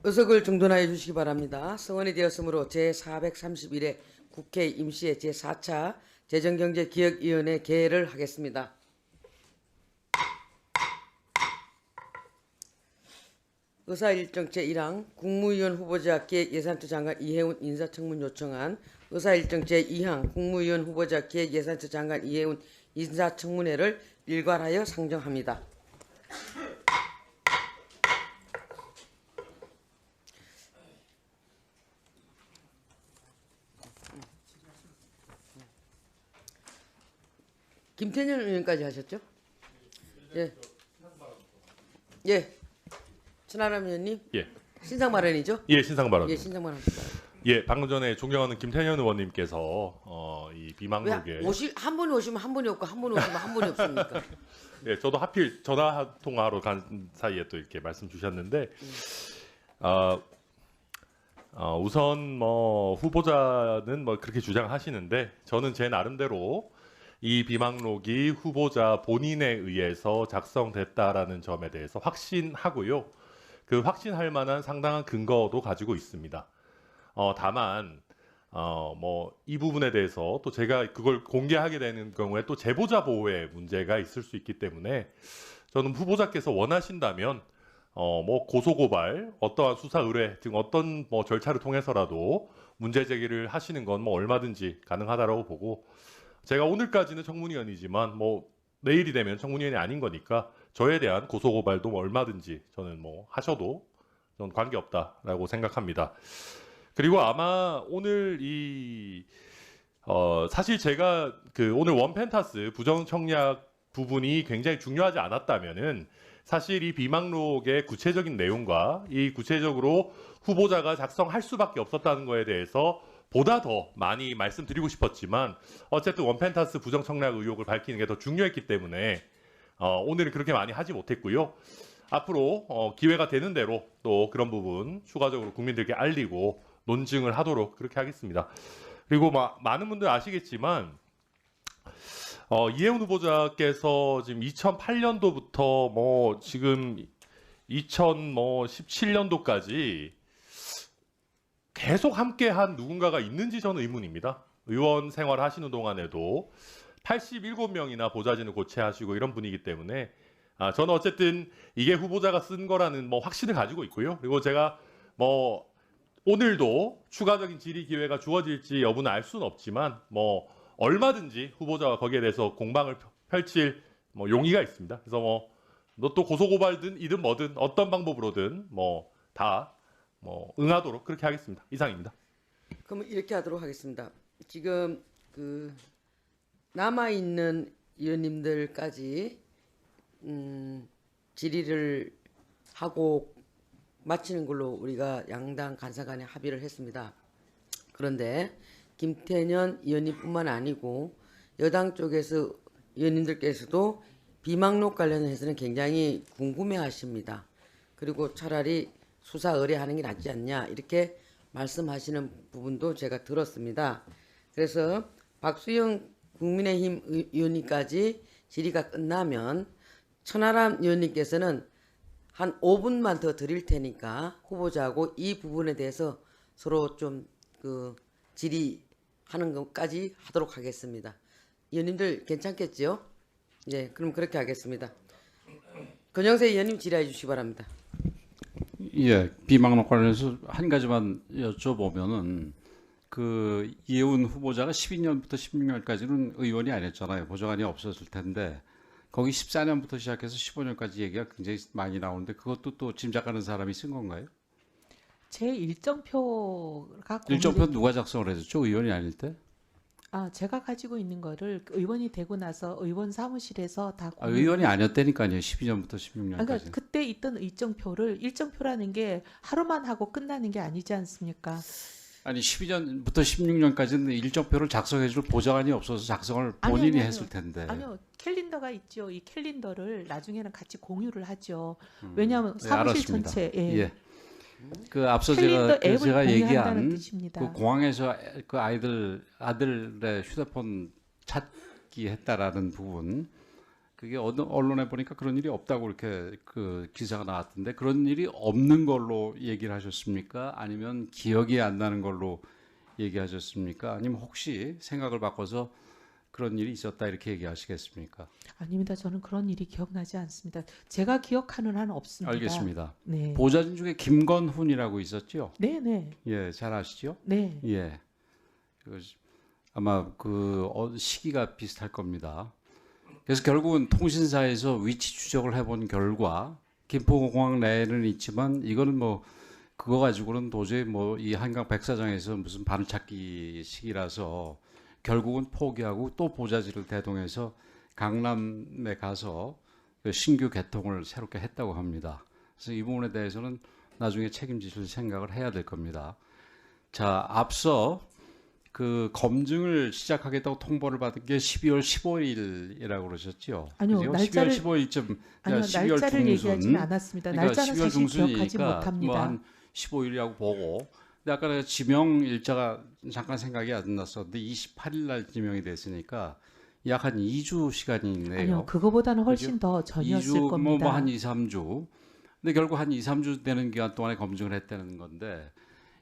의석을 정돈하여 주시기 바랍니다. 성원이 되었으므로 제431회 국회 임시회 제4차 재정경제기획위원회 개회를 하겠습니다. 의사일정 제1항 국무위원 후보자 기획예산처 장관 이해운 인사청문 요청안 의사일정 제2항 국무위원 후보자 기획예산처 장관 이해운 인사청문회를 일괄하여 상정합니다. 김태년 의원까지 하셨죠? 예. 예. 천하람 의원님? 예. 신상 발언이죠? 예, 신상 발언. 예, 신상 발언 합니다. 예, 방금 전에 존경하는 김태년 의원님께서 이 비망록에 왜 한 분이 오시면 한 분이 없고 한 분이 오시면 한 분이 없습니까? 예, 저도 하필 전화 통화하러 간 사이에 또 이렇게 말씀 주셨는데 우선 뭐 후보자는 뭐 그렇게 주장하시는데 저는 제 나름대로 이 비망록이 후보자 본인에 의해서 작성됐다라는 점에 대해서 확신하고요. 그 확신할 만한 상당한 근거도 가지고 있습니다. 다만 뭐 이 부분에 대해서 또 제가 그걸 공개하게 되는 경우에 또 제보자 보호에 문제가 있을 수 있기 때문에 저는 후보자께서 원하신다면 뭐 고소고발, 어떠한 수사 의뢰 등 어떤 뭐 절차를 통해서라도 문제 제기를 하시는 건 뭐 얼마든지 가능하다라고 보고 제가 오늘까지는 청문위원이지만 뭐 내일이 되면 청문위원이 아닌 거니까 저에 대한 고소고발도 뭐 얼마든지 저는 뭐 하셔도 저는 관계없다라고 생각합니다. 그리고 아마 오늘 사실 제가 그 오늘 원펜타스 부정청약 부분이 굉장히 중요하지 않았다면은 사실 이 비망록의 구체적인 내용과 이 구체적으로 후보자가 작성할 수밖에 없었다는 거에 대해서 보다 더 많이 말씀드리고 싶었지만 어쨌든 원펜타스 부정청약 의혹을 밝히는 게 더 중요했기 때문에 오늘은 그렇게 많이 하지 못했고요. 앞으로 기회가 되는 대로 또 그런 부분 추가적으로 국민들께 알리고 논증을 하도록 그렇게 하겠습니다. 그리고 많은 분들 아시겠지만 이해운 후보자께서 지금 2008년도부터 뭐 지금 2017년도까지 계속 함께한 누군가가 있는지 저는 의문입니다. 의원 생활 하시는 동안에도 87명이나 보좌진을 고체하시고 이런 분이기 때문에 저는 어쨌든 이게 후보자가 쓴 거라는 뭐 확신을 가지고 있고요. 그리고 제가 뭐 오늘도 추가적인 질의 기회가 주어질지 여부는 알 수는 없지만 뭐 얼마든지 후보자와 거기에 대해서 공방을 펼칠 뭐 용의가 있습니다. 그래서 뭐 또 고소고발든 이든 뭐든 어떤 방법으로든 뭐 다 뭐 응하도록 그렇게 하겠습니다. 이상입니다. 그럼 이렇게 하도록 하겠습니다. 지금 그 남아 있는 의원님들까지 질의를 하고 마치는 걸로 우리가 양당 간사 간에 합의를 했습니다. 그런데 김태년 의원님뿐만 아니고 여당 쪽에서 의원님들께서도 비망록 관련해서는 굉장히 궁금해하십니다. 그리고 차라리 수사 의뢰하는 게 낫지 않냐 이렇게 말씀하시는 부분도 제가 들었습니다. 그래서 박수영 국민의힘 의원님까지 질의가 끝나면 천하람 의원님께서는 한 5분만 더 드릴 테니까 후보자하고 이 부분에 대해서 서로 좀 그 질의하는 것까지 하도록 하겠습니다. 의원님들 괜찮겠죠? 예, 그럼 그렇게 하겠습니다. 권영세 의원님 질의해 주시기 바랍니다. 예, 비망록 관련해서 한 가지만 여쭤보면은 그 이해운 후보자가 12년부터 16년까지는 의원이 아니었잖아요. 보좌관이 없었을 텐데 거기 14년부터 시작해서 15년까지 얘기가 굉장히 많이 나오는데 그것도 또 짐작하는 사람이 쓴 건가요? 제 일정표가 일정표 누가 작성을 했었죠? 의원이 아닐 때? 제가 가지고 있는 거를 의원이 되고 나서 의원 사무실에서 다 의원이 아니었다니까요. 12년부터 16년까지. 그러니까 그때 있던 일정표라는 게 하루만 하고 끝나는 게 아니지 않습니까? 아니 12년부터 16년까지는 일정표를 작성해줄 보좌관이 없어서 작성을 본인이 했을 텐데. 아니요, 캘린더가 있죠. 이 캘린더를 나중에는 같이 공유를 하죠. 왜냐하면 네, 사무실 알았습니다. 전체. 예. 그 앞서 캘린더 앱을 제가 공유한다는 얘기한 뜻입니다. 그 공항에서 그 아들의 휴대폰 찾기 했다라는 부분, 그게 언론에 보니까 그런 일이 없다고 이렇게 그 기사가 나왔던데 그런 일이 없는 걸로 얘기를 하셨습니까? 아니면 기억이 안 나는 걸로 얘기하셨습니까? 아니면 혹시 생각을 바꿔서 그런 일이 있었다 이렇게 얘기하시겠습니까? 아닙니다. 저는 그런 일이 기억나지 않습니다. 제가 기억하는 한은 없습니다. 알겠습니다. 네. 보좌진 중에 김건훈이라고 있었죠? 네. 예, 잘 아시죠? 네. 예. 아마 그 시기가 비슷할 겁니다. 그래서 결국은 통신사에서 위치 추적을 해본 결과 김포공항 내에는 있지만 이거는 뭐 그거 가지고는 도저히 뭐 이 한강 백사장에서 무슨 바늘찾기식이라서 결국은 포기하고 또 보좌진을 대동해서 강남에 가서 신규 개통을 새롭게 했다고 합니다. 그래서 이 부분에 대해서는 나중에 책임지실 생각을 해야 될 겁니다. 자, 앞서 그 검증을 시작하겠다고 통보를 받은 게 12월 15일이라고 그러셨죠? 아니요, 그죠? 날짜를 12월 15일쯤, 아니요, 12월 날짜를 중순. 얘기하지는 않았습니다. 그러니까 날짜는 12월 사실 기억하지 중순이니까 못합니다. 뭐 한 15일이라고 보고. 근데 아까 내가 지명 일자가 잠깐 생각이 안 났었는데 28일 날 지명이 됐으니까 약 한 2주 시간이 있네요. 아니요, 그거보다는 훨씬 더 전이었을 2주, 겁니다. 뭐한 2, 3주. 근데 결국 한 2, 3주 되는 기간 동안에 검증을 했다는 건데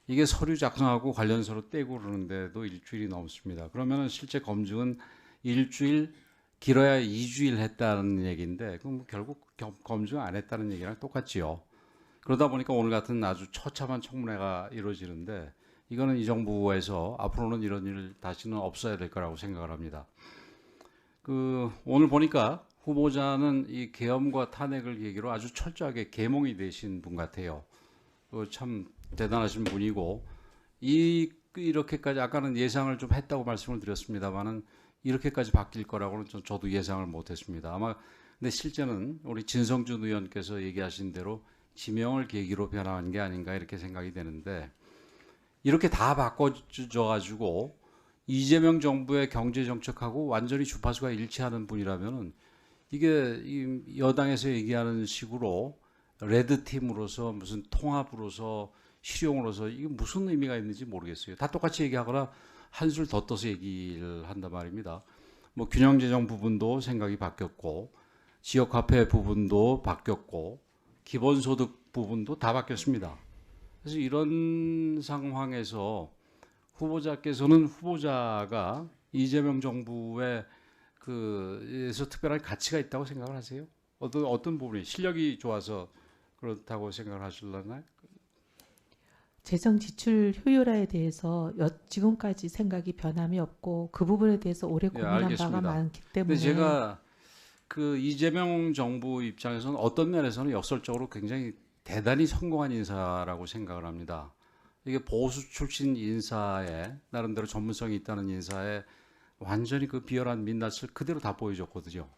이게 서류 작성하고 관련서로 떼고 그러는데도 일주일이 넘습니다. 그러면은 실제 검증은 일주일, 길어야 2주일 했다는 얘기인데 그럼 뭐 결국 검증 안 했다는 얘기랑 똑같지요. 그러다 보니까 오늘 같은 아주 처참한 청문회가 이루어지는데 이거는 이 정부에서 앞으로는 이런 일 다시는 없어야 될 거라고 생각을 합니다. 오늘 보니까 후보자는 이 계엄과 탄핵을 계기로 아주 철저하게 계몽이 되신 분 같아요. 참 대단하신 분이고 이렇게까지 아까는 예상을 좀 했다고 말씀을 드렸습니다만은 이렇게까지 바뀔 거라고는 저도 예상을 못했습니다. 아마 근데 실제는 우리 진성준 의원께서 얘기하신 대로 지명을 계기로 변화한 게 아닌가 이렇게 생각이 되는데 이렇게 다 바꿔줘 가지고 이재명 정부의 경제 정책하고 완전히 주파수가 일치하는 분이라면은 이게 이 여당에서 얘기하는 식으로 레드 팀으로서 무슨 통합으로서 실용으로서 이게 무슨 의미가 있는지 모르겠어요. 다 똑같이 얘기하거나 한술 더 떠서 얘기를 한단 말입니다. 뭐 균형재정 부분도 생각이 바뀌었고 지역화폐 부분도 바뀌었고 기본소득 부분도 다 바뀌었습니다. 그래서 이런 상황에서 후보자께서는 후보자가 이재명 정부의 그에서 특별한 가치가 있다고 생각을 하세요? 어떤 부분이 실력이 좋아서 그렇다고 생각을 하실려나요? 재정 지출 효율화에 대해서 지금까지 생각이 변함이 없고 그 부분에 대해서 오래 고민한 알겠습니다. 바가 많기 때문에 근데 제가 그 이재명 정부 입장에서는 어떤 면에서는 역설적으로 굉장히 대단히 성공한 인사라고 생각을 합니다. 이게 보수 출신 인사에 나름대로 전문성이 있다는 인사에 완전히 그 비열한 민낯을 그대로 다 보여줬거든요.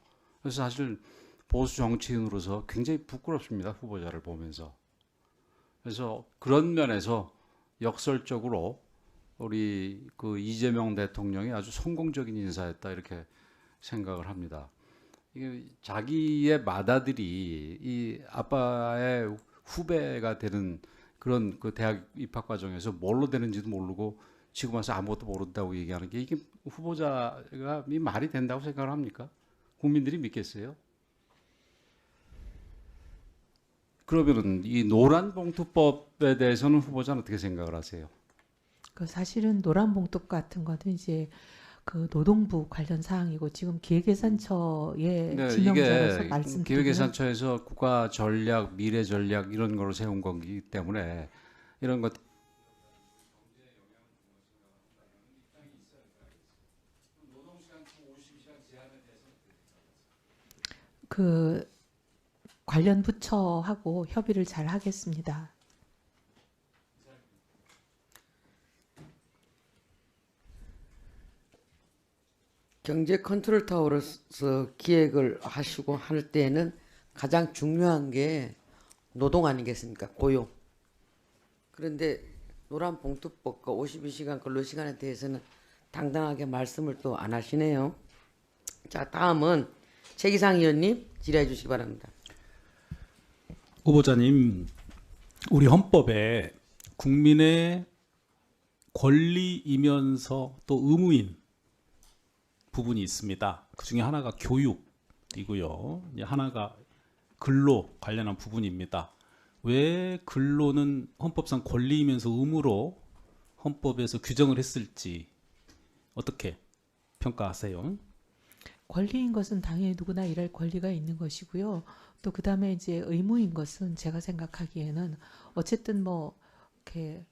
그래서 사실 보수 정치인으로서 굉장히 부끄럽습니다. 후보자를 보면서. 그래서 그런 면에서 역설적으로 우리 그 이재명 대통령이 아주 성공적인 인사였다 이렇게 생각을 합니다. 이게 자기의 맏아들이 이 아빠의 후배가 되는 그런 그 대학 입학 과정에서 뭘로 되는지도 모르고 지금 와서 아무것도 모른다고 얘기하는 게 이게 후보자가 이 말이 된다고 생각을 합니까? 국민들이 믿겠어요? 그러면은 이 노란봉투법에 대해서는 후보자는 어떻게 생각을 하세요? 그 사실은 노란봉투 같은 거는 이제 그 노동부 관련 사항이고 지금 기획예산처의 네, 지명자로서 이게 말씀드리면 기획예산처에서 국가 전략, 미래 전략 이런 거로 세운 거기 때문에 이런 것 그 관련 부처하고 협의를 잘 하겠습니다. 경제 컨트롤 타워로서 기획을 하시고 할 때에는 가장 중요한 게 노동 아니겠습니까? 고용. 그런데 노란봉투법과 52시간 근로시간에 대해서는 당당하게 말씀을 또 안 하시네요. 자, 다음은 최기상 의원님 질의해 주시기 바랍니다. 후보자님, 우리 헌법에 국민의 권리이면서 또 의무인 부분이 있습니다. 그 중에 하나가 교육이고요. 이제 하나가 근로 관련한 부분입니다. 왜 근로는 헌법상 권리이면서 의무로 헌법에서 규정을 했을지 어떻게 평가하세요? 권리인 것은 당연히 누구나 일할 권리가 있는 것이고요. 또 그다음에 이제 의무인 것은 제가 생각하기에는 어쨌든 뭐 이렇게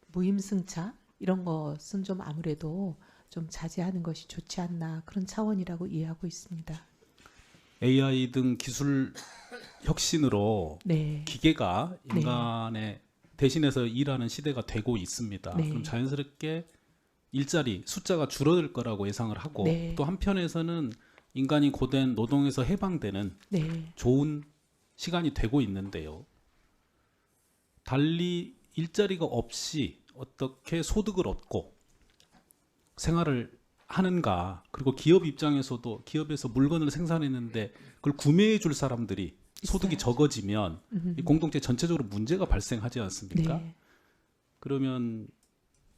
무임승차 이런 것은 좀 아무래도 좀 자제하는 것이 좋지 않나 그런 차원이라고 이해하고 있습니다. AI 등 기술 혁신으로 네. 기계가 인간의 대신해서 일하는 시대가 되고 있습니다. 네. 그럼 자연스럽게 일자리 숫자가 줄어들 거라고 예상을 하고 네. 또 한편에서는 인간이 고된 노동에서 해방되는 네. 좋은 시간이 되고 있는데요. 달리 일자리가 없이 어떻게 소득을 얻고 생활을 하는가, 그리고 기업 입장에서도 기업에서 물건을 생산했는데 그걸 구매해 줄 사람들이 소득이 적어지면 이 공동체 전체적으로 문제가 발생하지 않습니까? 네. 그러면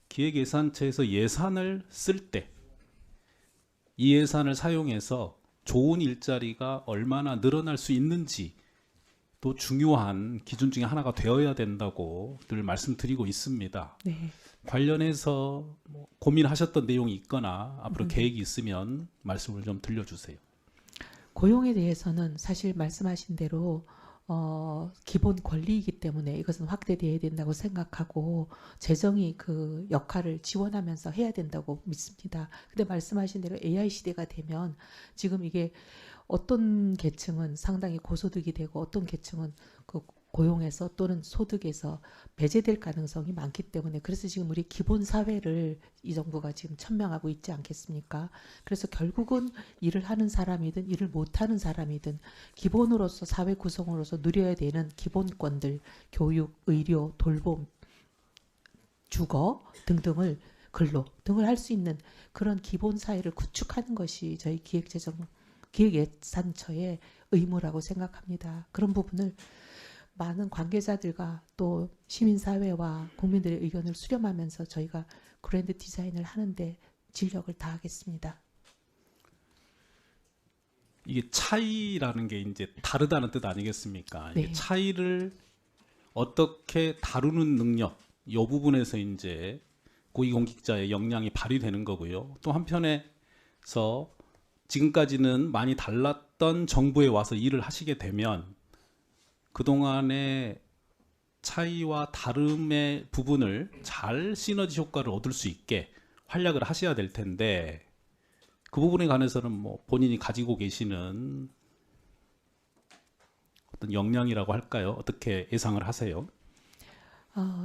기획예산처에서 예산을 쓸 때 이 예산을 사용해서 좋은 일자리가 얼마나 늘어날 수 있는지 또 중요한 기준 중에 하나가 되어야 된다고 늘 말씀드리고 있습니다. 네. 관련해서 뭐 고민하셨던 내용이 있거나 앞으로 계획이 있으면 말씀을 좀 들려주세요. 고용에 대해서는 사실 말씀하신 대로 기본 권리이기 때문에 이것은 확대되어야 된다고 생각하고 재정이 그 역할을 지원하면서 해야 된다고 믿습니다. 근데 말씀하신 대로 AI 시대가 되면 지금 이게 어떤 계층은 상당히 고소득이 되고 어떤 계층은 그 고용에서 또는 소득에서 배제될 가능성이 많기 때문에 그래서 지금 우리 기본 사회를 이 정부가 지금 천명하고 있지 않겠습니까? 그래서 결국은 일을 하는 사람이든 일을 못하는 사람이든 기본으로서 사회 구성으로서 누려야 되는 기본권들, 교육, 의료, 돌봄, 주거 등등을 근로 등을 할 수 있는 그런 기본 사회를 구축하는 것이 저희 기획예산처의 의무라고 생각합니다. 그런 부분을 많은 관계자들과 또 시민사회와 국민들의 의견을 수렴하면서 저희가 그랜드 디자인을 하는데 진력을 다하겠습니다. 이게 차이라는 게 이제 다르다는 뜻 아니겠습니까? 이게 네. 차이를 어떻게 다루는 능력, 이 부분에서 이제 고위공직자의 역량이 발휘되는 거고요. 또 한편에서 지금까지는 많이 달랐던 정부에 와서 일을 하시게 되면 그동안의 차이와 다름의 부분을 잘 시너지 효과를 얻을 수 있게 활약을 하셔야 될 텐데 그 부분에 관해서는 뭐 본인이 가지고 계시는 어떤 역량이라고 할까요? 어떻게 예상을 하세요?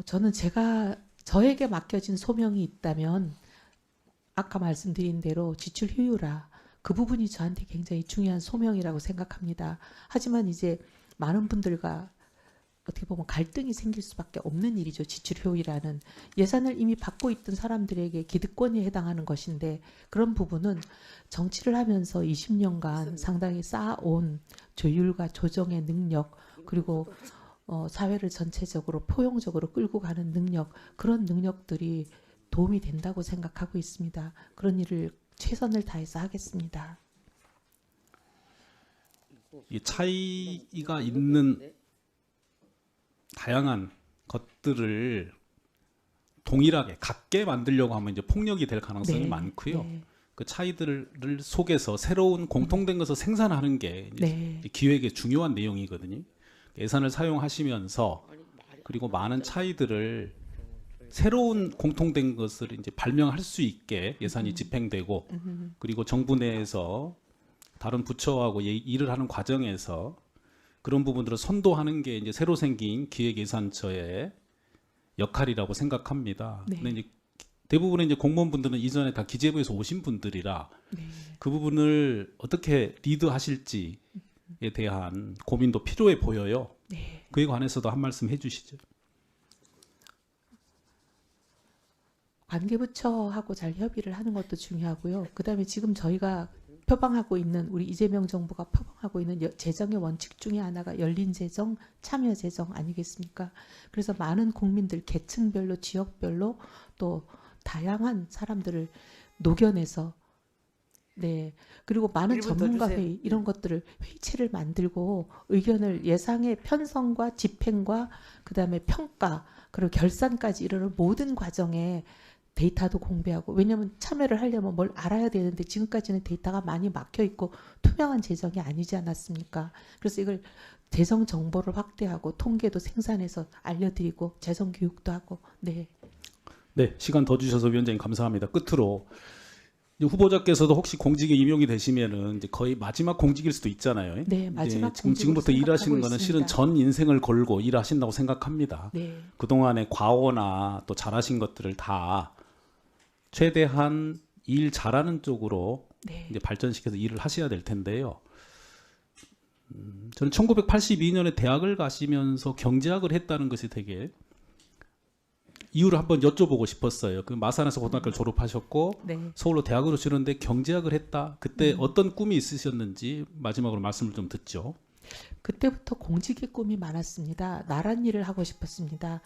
저는 저에게 맡겨진 소명이 있다면 아까 말씀드린 대로 지출 효율화 그 부분이 저한테 굉장히 중요한 소명이라고 생각합니다. 하지만 이제 많은 분들과 어떻게 보면 갈등이 생길 수밖에 없는 일이죠. 지출 효율화는 예산을 이미 받고 있던 사람들에게 기득권에 해당하는 것인데 그런 부분은 정치를 하면서 20년간 상당히 쌓아온 조율과 조정의 능력 그리고 사회를 전체적으로 포용적으로 끌고 가는 능력 그런 능력들이 도움이 된다고 생각하고 있습니다. 그런 일을 최선을 다해서 하겠습니다. 이 차이가 있는 다양한 것들을 동일하게 같게 만들려고 하면 이제 폭력이 될 가능성이 네, 많고요. 네. 그 차이들을 속에서 새로운 공통된 것을 생산하는 게 이제 네. 기획의 중요한 내용이거든요. 예산을 사용하시면서 그리고 많은 차이들을 새로운 공통된 것을 이제 발명할 수 있게 예산이 집행되고 그리고 정부 내에서 다른 부처하고 일을 하는 과정에서 그런 부분들을 선도하는 게 이제 새로 생긴 기획예산처의 역할이라고 생각합니다. 네. 근데 이제 대부분의 이제 공무원분들은 이전에 다 기재부에서 오신 분들이라 그 부분을 어떻게 리드하실지에 대한 고민도 필요해 보여요. 네. 그에 관해서도 한 말씀 해주시죠. 관계부처하고 잘 협의를 하는 것도 중요하고요. 그다음에 지금 저희가 표방하고 있는 우리 이재명 정부가 표방하고 있는 재정의 원칙 중에 하나가 열린 재정, 참여 재정 아니겠습니까? 그래서 많은 국민들 계층별로 지역별로 또 다양한 사람들을 녹여내서 네 그리고 많은 전문가 회의 이런 것들을 회의체를 만들고 의견을 예상의 편성과 집행과 그다음에 평가 그리고 결산까지 이르는 모든 과정에 데이터도 공개하고 왜냐하면 참여를 하려면 뭘 알아야 되는데 지금까지는 데이터가 많이 막혀 있고 투명한 재정이 아니지 않았습니까? 그래서 이걸 재정 정보를 확대하고 통계도 생산해서 알려드리고 재정 교육도 하고 네. 네, 시간 더 주셔서 위원장님 감사합니다. 끝으로 이제 후보자께서도 혹시 공직에 임용이 되시면은 이제 거의 마지막 공직일 수도 있잖아요. 네, 마지막 지금부터 일하시는 거는 실은 전 인생을 걸고 일하신다고 생각합니다. 네. 그동안의 과오나 또 잘하신 것들을 다 최대한 일 잘하는 쪽으로 네. 이제 발전시켜서 일을 하셔야 될 텐데요. 저는 1982년에 대학을 가시면서 경제학을 했다는 것이 되게 이유를 한번 여쭤보고 싶었어요. 그 마산에서 고등학교를 졸업하셨고 네. 서울로 대학으로 치렀는데 경제학을 했다. 그때 어떤 꿈이 있으셨는지 마지막으로 말씀을 좀 듣죠. 그때부터 공직의 꿈이 많았습니다. 나란 일을 하고 싶었습니다.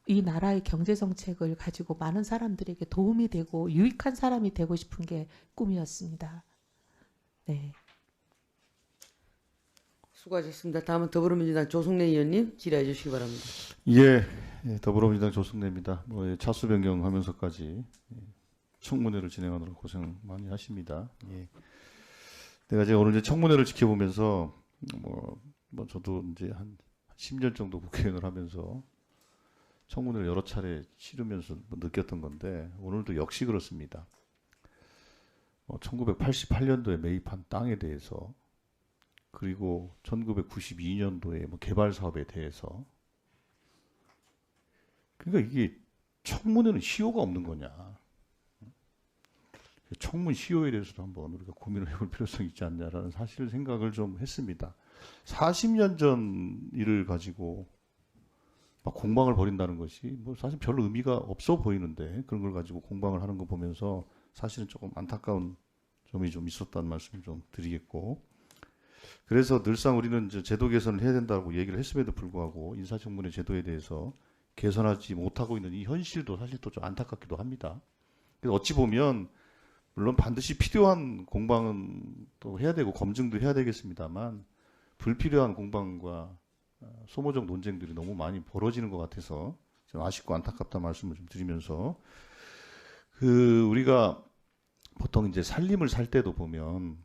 이 나라의 경제 정책을 가지고 많은 사람들에게 도움이 되고 유익한 사람이 되고 싶은 게 꿈이었습니다. 네. 수고하셨습니다. 다음은 더불어민주당 조승래 의원님 질의해 주시기 바랍니다. 예, 더불어민주당 조승래입니다. 차수 변경하면서까지 청문회를 진행하느라 고생 많이 하십니다. 예. 내가 이제 오늘 이제 청문회를 지켜보면서 저도 이제 한 10년 정도 국회의원을 하면서 청문회를 여러 차례 치르면서 느꼈던 건데 오늘도 역시 그렇습니다. 1988년도에 매입한 땅에 대해서 그리고 1992년도에 개발 사업에 대해서 그러니까 이게 청문회는 시효가 없는 거냐. 청문 시효에 대해서도 한번 우리가 고민을 해볼 필요성이 있지 않냐라는 사실 생각을 좀 했습니다. 40년 전 일을 가지고 막 공방을 벌인다는 것이 사실 별로 의미가 없어 보이는데 그런 걸 가지고 공방을 하는 거 보면서 사실은 조금 안타까운 점이 좀 있었다는 말씀을 좀 드리겠고, 그래서 늘상 우리는 이제 제도 개선을 해야 된다고 얘기를 했음에도 불구하고 인사청문회 제도에 대해서 개선하지 못하고 있는 이 현실도 사실 또 좀 안타깝기도 합니다. 그래서 어찌 보면 물론 반드시 필요한 공방은 또 해야 되고 검증도 해야 되겠습니다만 불필요한 공방과 소모적 논쟁들이 너무 많이 벌어지는 것 같아서 좀 아쉽고 안타깝다는 말씀을 좀 드리면서, 우리가 보통 이제 살림을 살 때도 보면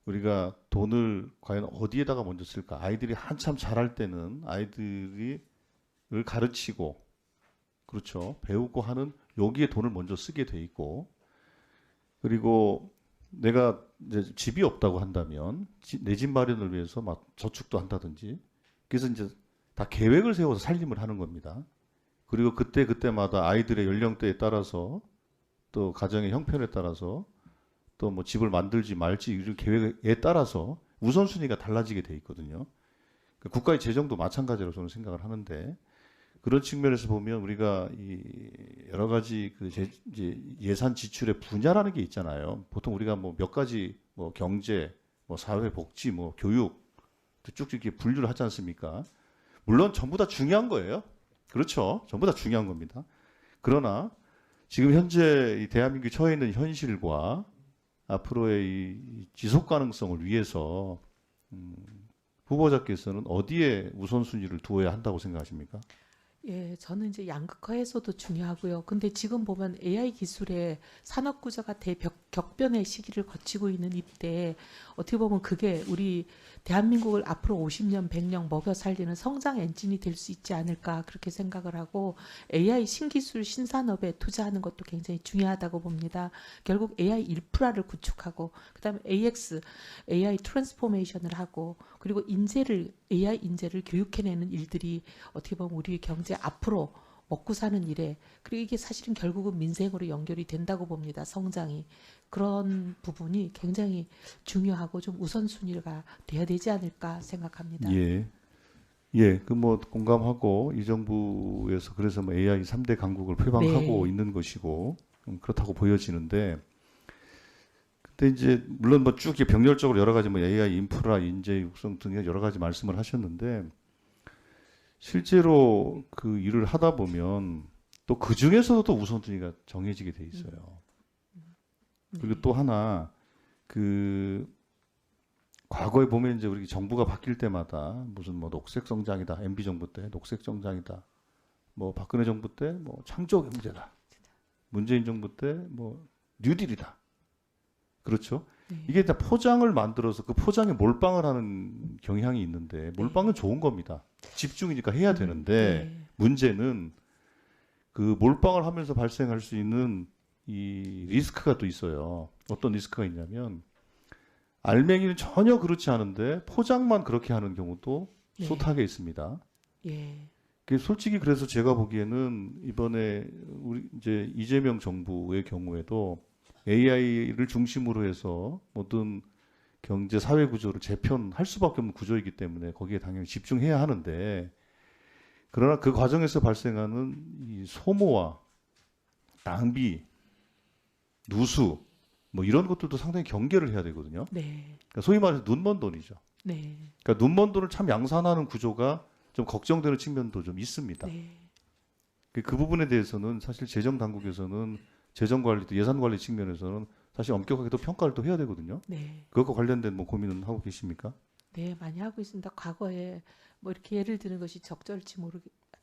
우리가 돈을 과연 어디에다가 먼저 쓸까? 아이들이 한참 자랄 때는 아이들을 가르치고 그렇죠, 배우고 하는 여기에 돈을 먼저 쓰게 돼 있고, 그리고 내가 이제 집이 없다고 한다면 내 집 마련을 위해서 막 저축도 한다든지, 그래서 이제 다 계획을 세워서 살림을 하는 겁니다. 그리고 그때마다 아이들의 연령대에 따라서 또 가정의 형편에 따라서 또 뭐 집을 만들지 말지 이런 계획에 따라서 우선순위가 달라지게 돼 있거든요. 국가의 재정도 마찬가지로 저는 생각을 하는데, 그런 측면에서 보면 우리가 이 여러 가지 이제 예산 지출의 분야라는 게 있잖아요. 보통 우리가 몇 가지 경제, 사회 복지, 교육 쭉쭉 이렇게 분류를 하지 않습니까? 물론 전부 다 중요한 거예요. 그렇죠. 전부 다 중요한 겁니다. 그러나 지금 현재 이 대한민국이 처해 있는 현실과 앞으로의 이 지속 가능성을 위해서 후보자께서는 어디에 우선순위를 두어야 한다고 생각하십니까? 예, 저는 이제 양극화 해소도 중요하고요. 근데 지금 보면 AI 기술의 산업 구조가 대격변의 시기를 거치고 있는 이때 어떻게 보면 그게 우리 대한민국을 앞으로 50년, 100년 먹여 살리는 성장 엔진이 될 수 있지 않을까 그렇게 생각을 하고, AI 신기술 신산업에 투자하는 것도 굉장히 중요하다고 봅니다. 결국 AI 인프라를 구축하고 그다음에 AX, AI 트랜스포메이션을 하고 그리고 AI 인재를 교육해내는 일들이 어떻게 보면 우리 경제 앞으로 먹고 사는 일에, 그리고 이게 사실은 결국은 민생으로 연결이 된다고 봅니다. 성장이. 그런 부분이 굉장히 중요하고 좀 우선순위가 돼야 되지 않을까 생각합니다. 예. 공감하고 이 정부에서 그래서 AI 3대 강국을 표방하고 네. 있는 것이고 그렇다고 보여지는데, 근데 이제 물론 쭉 병렬적으로 여러 가지 AI 인프라, 인재 육성 등의 여러 가지 말씀을 하셨는데, 실제로 그 일을 하다 보면 또 그 중에서도 또 우선순위가 정해지게 돼 있어요. 그리고 또 하나 과거에 보면 이제 우리 정부가 바뀔 때마다 무슨 녹색 성장이다, MB 정부 때 녹색 성장이다, 박근혜 정부 때 창조 경제다, 문재인 정부 때 뉴딜이다. 그렇죠? 네. 이게 다 포장을 만들어서 그 포장에 몰빵을 하는 경향이 있는데, 몰빵은 좋은 겁니다. 집중이니까 해야 되는데, 네. 문제는 그 몰빵을 하면서 발생할 수 있는 이 리스크가 또 있어요. 어떤 리스크가 있냐면, 알맹이는 전혀 그렇지 않은데 포장만 그렇게 하는 경우도 네. 숱하게 있습니다. 예. 솔직히 그래서 제가 보기에는 이번에 우리 이제 이재명 정부의 경우에도 AI를 중심으로 해서 모든 경제 사회 구조를 재편할 수밖에 없는 구조이기 때문에 거기에 당연히 집중해야 하는데, 그러나 그 과정에서 발생하는 이 소모와 낭비, 누수 뭐 이런 것들도 상당히 경계를 해야 되거든요. 네. 그러니까 소위 말해서 눈먼 돈이죠. 네. 그러니까 눈먼 돈을 참 양산하는 구조가 좀 걱정되는 측면도 좀 있습니다. 네. 그 부분에 대해서는 사실 재정 당국에서는 재정 관리도 예산 관리 측면에서는 사실 엄격하게 또 평가를 또 해야 되거든요. 네. 그것과 관련된 뭐 고민은 하고 계십니까? 네, 많이 하고 있습니다. 과거에 뭐 이렇게 예를 드는 것이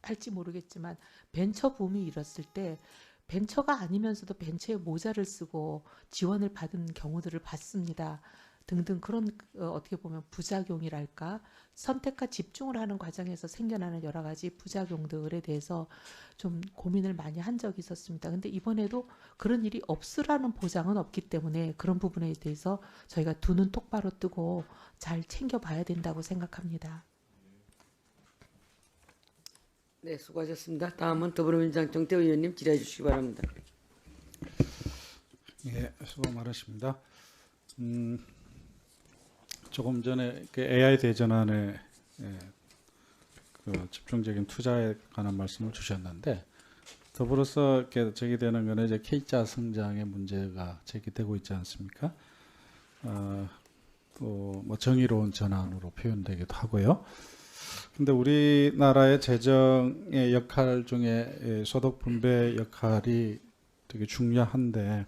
할지 모르겠지만 벤처 붐이 일었을 때 벤처가 아니면서도 벤처에 모자를 쓰고 지원을 받은 경우들을 봤습니다. 등등 그런 어떻게 보면 부작용이랄까 선택과 집중을 하는 과정에서 생겨나는 여러 가지 부작용들에 대해서 좀 고민을 많이 한 적이 있었습니다. 근데 이번에도 그런 일이 없으라는 보장은 없기 때문에 그런 부분에 대해서 저희가 두 눈 똑바로 뜨고 잘 챙겨봐야 된다고 생각합니다. 네, 수고하셨습니다. 다음은 더불어민주당 정태호 의원님 질의해 주시기 바랍니다. 예, 수고 많으십니다. 조금 전에 그 AI 대전환에 그 집중적인 투자에 관한 말씀을 주셨는데 더불어서 이렇게 제기되는 거는 이제 K자 성장의 문제가 제기되고 있지 않습니까? 또 뭐 정의로운 전환으로 표현되기도 하고요. 근데 우리나라의 재정의 역할 중에 소득 분배 역할이 되게 중요한데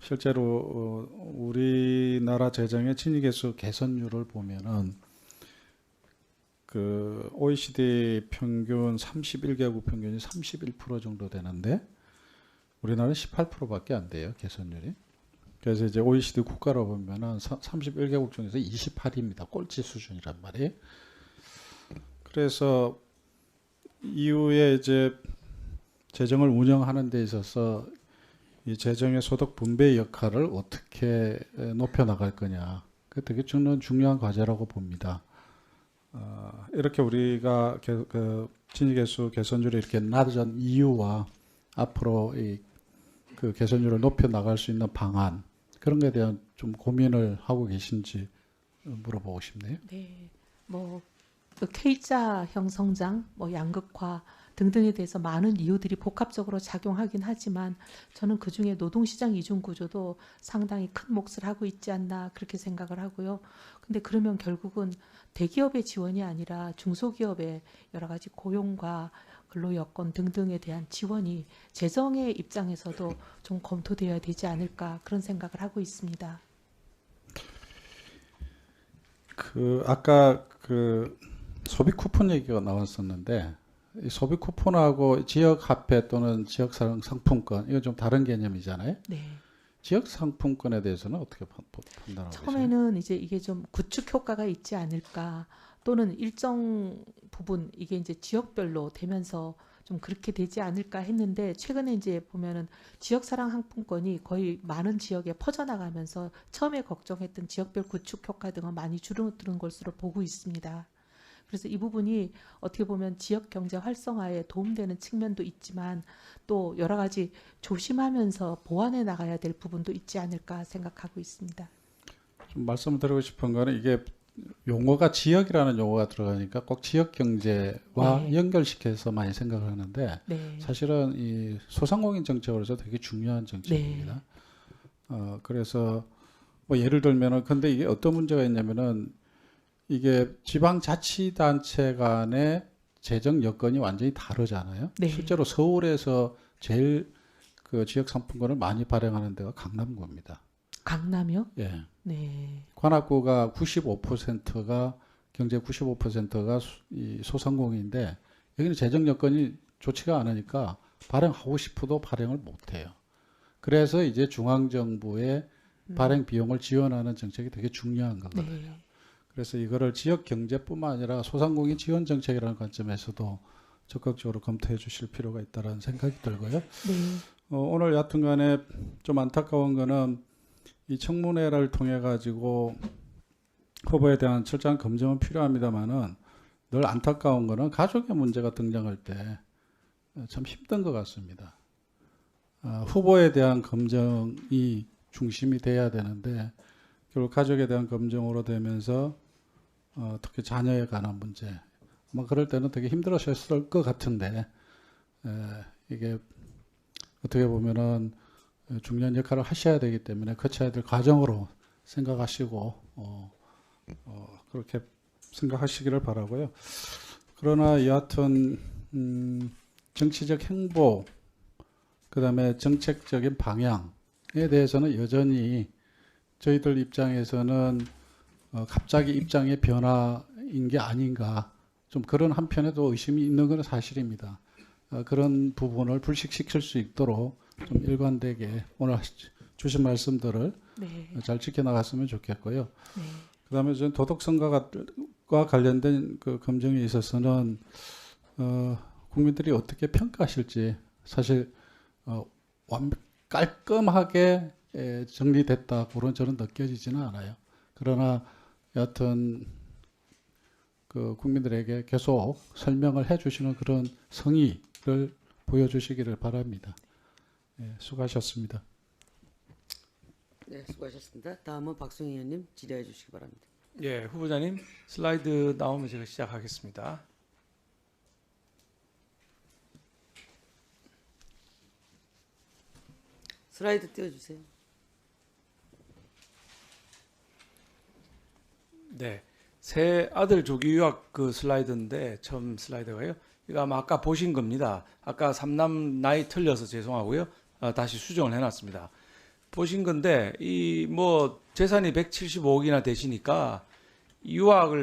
실제로 우리나라 재정의 진위계수 개선율을 보면은 그 OECD 평균 31개국 평균이 31% 정도 되는데 우리나라는 18%밖에 안 돼요, 개선율이. 그래서 이제 OECD 국가로 보면은 31개국 중에서 28위입니다. 꼴찌 수준이란 말이에요. 그래서 이후에 이제 재정을 운영하는 데 있어서 이 재정의 소득 분배 역할을 어떻게 높여 나갈 거냐, 그 되게 중요한 과제라고 봅니다. 이렇게 우리가 그 진위계수 개선율이 이렇게 낮은 이유와 앞으로 그 개선율을 높여 나갈 수 있는 방안 그런 것에 대한 좀 고민을 하고 계신지 물어보고 싶네요. 네, 뭐 K자형 성장, 뭐 양극화 등등에 대해서 많은 이유들이 복합적으로 작용하긴 하지만 저는 그중에 노동시장 이중 구조도 상당히 큰 몫을 하고 있지 않나 그렇게 생각을 하고요. 근데 그러면 결국은 대기업의 지원이 아니라 중소기업의 여러 가지 고용과 근로 여건 등등에 대한 지원이 재정의 입장에서도 좀 검토되어야 되지 않을까 그런 생각을 하고 있습니다. 그 아까 그 소비 쿠폰 얘기가 나왔었는데 이 소비 쿠폰하고 지역 화폐 또는 지역 상품권 이거 좀 다른 개념이잖아요. 네. 지역 상품권에 대해서는 어떻게 판단하고 계세요? 처음에는 이제 이게 좀 구축 효과가 있지 않을까 또는 일정 부분 이게 이제 지역별로 되면서 좀 그렇게 되지 않을까 했는데 최근에 이제 보면은 지역사랑 상품권이 거의 많은 지역에 퍼져나가면서 처음에 걱정했던 지역별 구축 효과 등은 많이 줄어드는 것으로 보고 있습니다. 그래서 이 부분이 어떻게 보면 지역 경제 활성화에 도움되는 측면도 있지만 또 여러 가지 조심하면서 보완해 나가야 될 부분도 있지 않을까 생각하고 있습니다. 좀 말씀드리고 싶은 거는 이게 용어가 지역이라는 용어가 들어가니까 꼭 지역 경제와 네. 연결시켜서 많이 생각을 하는데 네. 사실은 이 소상공인 정책으로서 되게 중요한 정책입니다. 그래서 뭐 예를 들면은 근데 이게 어떤 문제가 있냐면은 이게 지방자치단체 간의 재정 여건이 완전히 다르잖아요. 네. 실제로 서울에서 제일 그 지역 상품권을 많이 발행하는 데가 강남구입니다. 강남이요? 예. 네. 관악구가 95%가 경제 95%가 이 소상공인인데 여기는 재정 여건이 좋지가 않으니까 발행하고 싶어도 발행을 못 해요. 그래서 이제 중앙 정부의 발행 비용을 지원하는 정책이 되게 중요한 거거든요. 네. 그래서 이거를 지역 경제뿐만 아니라 소상공인 지원 정책이라는 관점에서도 적극적으로 검토해 주실 필요가 있다는 생각이 들고요. 네. 오늘 여튼간에 좀 안타까운 거는 이 청문회를 통해 가지고 후보에 대한 철저한 검증은 필요합니다만은 늘 안타까운 거는 가족의 문제가 등장할 때 참 힘든 것 같습니다. 후보에 대한 검증이 중심이 돼야 되는데 결국 가족에 대한 검증으로 되면서 특히 자녀에 관한 문제, 뭐 그럴 때는 되게 힘들으셨을 것 같은데 이게 어떻게 보면은 중요한 역할을 하셔야 되기 때문에 거쳐야 될 과정으로 생각하시고 그렇게 생각하시기를 바라고요. 그러나 여하튼 정치적 행보 그다음에 정책적인 방향에 대해서는 여전히 저희들 입장에서는 갑자기 입장의 변화인 게 아닌가 좀 그런 한편에도 의심이 있는 건 사실입니다. 그런 부분을 불식시킬 수 있도록 좀 일관되게 오늘 주신 말씀들을 네. 잘 지켜나갔으면 좋겠고요. 네. 그다음에 저는 도덕성과 관련된 그 검증에 있어서는 국민들이 어떻게 평가하실지 사실 깔끔하게 정리됐다 그런 저는 느껴지지는 않아요. 그러나 여하튼 그 국민들에게 계속 설명을 해주시는 그런 성의를 보여주시기를 바랍니다. 예, 수고하셨습니다. 네, 수고하셨습니다. 다음은 박승희 의원님 질의해 주시기 바랍니다. 예, 후보자님 슬라이드 나오면 제가 시작하겠습니다. 슬라이드 띄워주세요. 네, 새 아들 조기 유학 그 슬라이드인데 처음 슬라이드가요. 이거 아마 아까 보신 겁니다. 아까 삼남 나이 틀려서 죄송하고요. 다시 수정을 해놨습니다. 보신 건데 이 뭐 재산이 175억이나 되시니까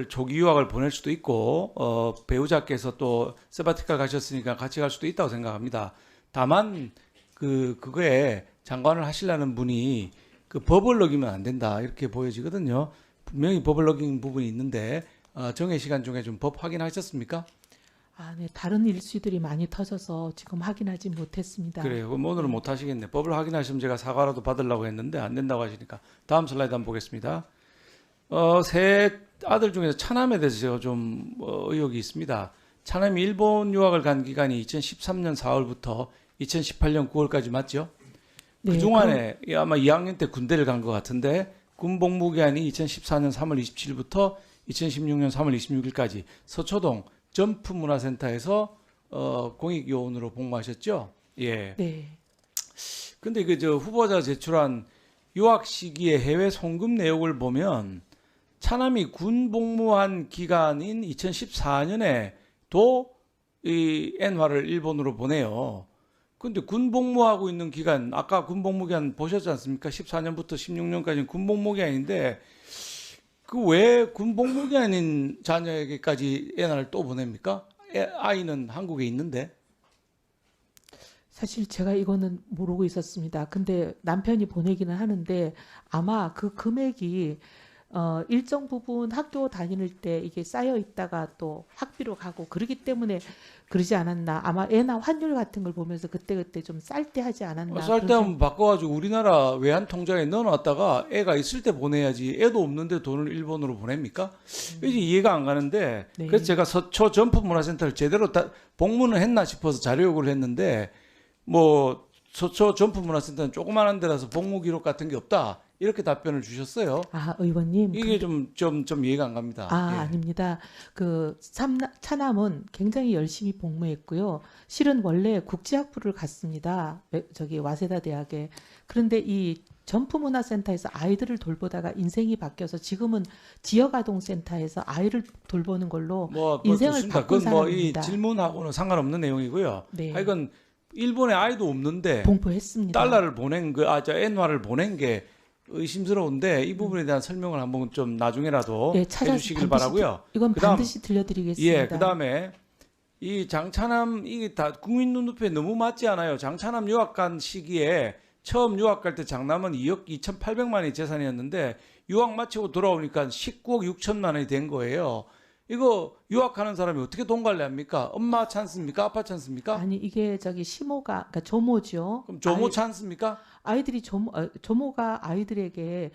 조기 유학을 보낼 수도 있고 배우자께서 또 세바티칼 가셨으니까 같이 갈 수도 있다고 생각합니다. 다만 그거에 장관을 하시려는 분이 그 법을 어기면 안 된다 이렇게 보여지거든요. 분명히 법을 어긴 부분이 있는데 정해 시간 중에 좀 법 확인하셨습니까? 네. 다른 일수들이 많이 터져서 지금 확인하지 못했습니다. 그래요. 그럼 오늘은 못 하시겠네. 법을 확인하시면 제가 사과라도 받으려고 했는데 안 된다고 하시니까 다음 슬라이드 한번 보겠습니다. 세 아들 중에서 차남에 대해서 제가 좀 의혹이 있습니다. 차남이 일본 유학을 간 기간이 2013년 4월부터 2018년 9월까지 맞죠? 네, 그 중간에 아마 2학년 때 군대를 간 것 같은데 군 복무 기간이 2014년 3월 27일부터 2016년 3월 26일까지 서초동 점프 문화센터에서 공익 요원으로 복무하셨죠? 예. 네. 근데 후보자 제출한 유학 시기의 해외 송금 내역을 보면 차남이 군 복무한 기간인 2014년에도 이 엔화를 일본으로 보내요. 근데 군 복무하고 있는 기간, 아까 군 복무 기간 보셨지 않습니까? 14년부터 16년까지는 군 복무 기간인데 그 왜 군 복무 기간인 자녀에게까지 엔화를 또 보냅니까? 아이는 한국에 있는데. 사실 제가 이거는 모르고 있었습니다. 근데 남편이 보내기는 하는데 아마 그 금액이 일정 부분 학교 다닐 때 이게 쌓여 있다가 또 학비로 가고 그러기 때문에 그러지 않았나. 아마 엔화 환율 같은 걸 보면서 그때 좀 쌀 때 하지 않았나. 쌀 때 한번 바꿔가지고 우리나라 외환 통장에 넣어놨다가 애가 있을 때 보내야지. 애도 없는데 돈을 일본으로 보냅니까? 이게 이해가 안 가는데 네. 그래서 제가 서초 점프 문화센터를 제대로 복무는 했나 싶어서 자료 요구를 했는데 뭐 서초 점프 문화센터는 조그만한 데라서 복무 기록 같은 게 없다. 이렇게 답변을 주셨어요. 의원님. 이게 좀 이해가 안 갑니다. 예. 아닙니다. 차남은 굉장히 열심히 복무했고요. 실은 원래 국제학부를 갔습니다. 와세다 대학에. 그런데 이 점프문화센터에서 아이들을 돌보다가 인생이 바뀌어서 지금은 지역아동센터에서 아이를 돌보는 걸로 인생을 좋습니다. 바꾼 그건 사람입니다. 이 질문하고는 상관없는 내용이고요. 네. 하여간 일본에 아이도 없는데 봉포했습니다. 달러를 보낸 엔화를 보낸 게 의심스러운데 이 부분에 대한 설명을 한번 좀 나중에라도 해주시길 바라고요. 이건 반드시 들려드리겠습니다. 예, 그다음에 이 장차남 이게 다 국민 눈높이에 너무 맞지 않아요. 장차남 유학 간 시기에 처음 유학 갈 때 장남은 2억 2,800만이 재산이었는데 유학 마치고 돌아오니까 19억 6천만 원이 된 거예요. 이거 유학하는 사람이 어떻게 돈 관리합니까? 엄마 찬스입니까? 아빠 찬스입니까? 아니 이게 시모가 그러니까 조모죠. 그럼 조모 찬스입니까? 아이들이 조모가 아이들에게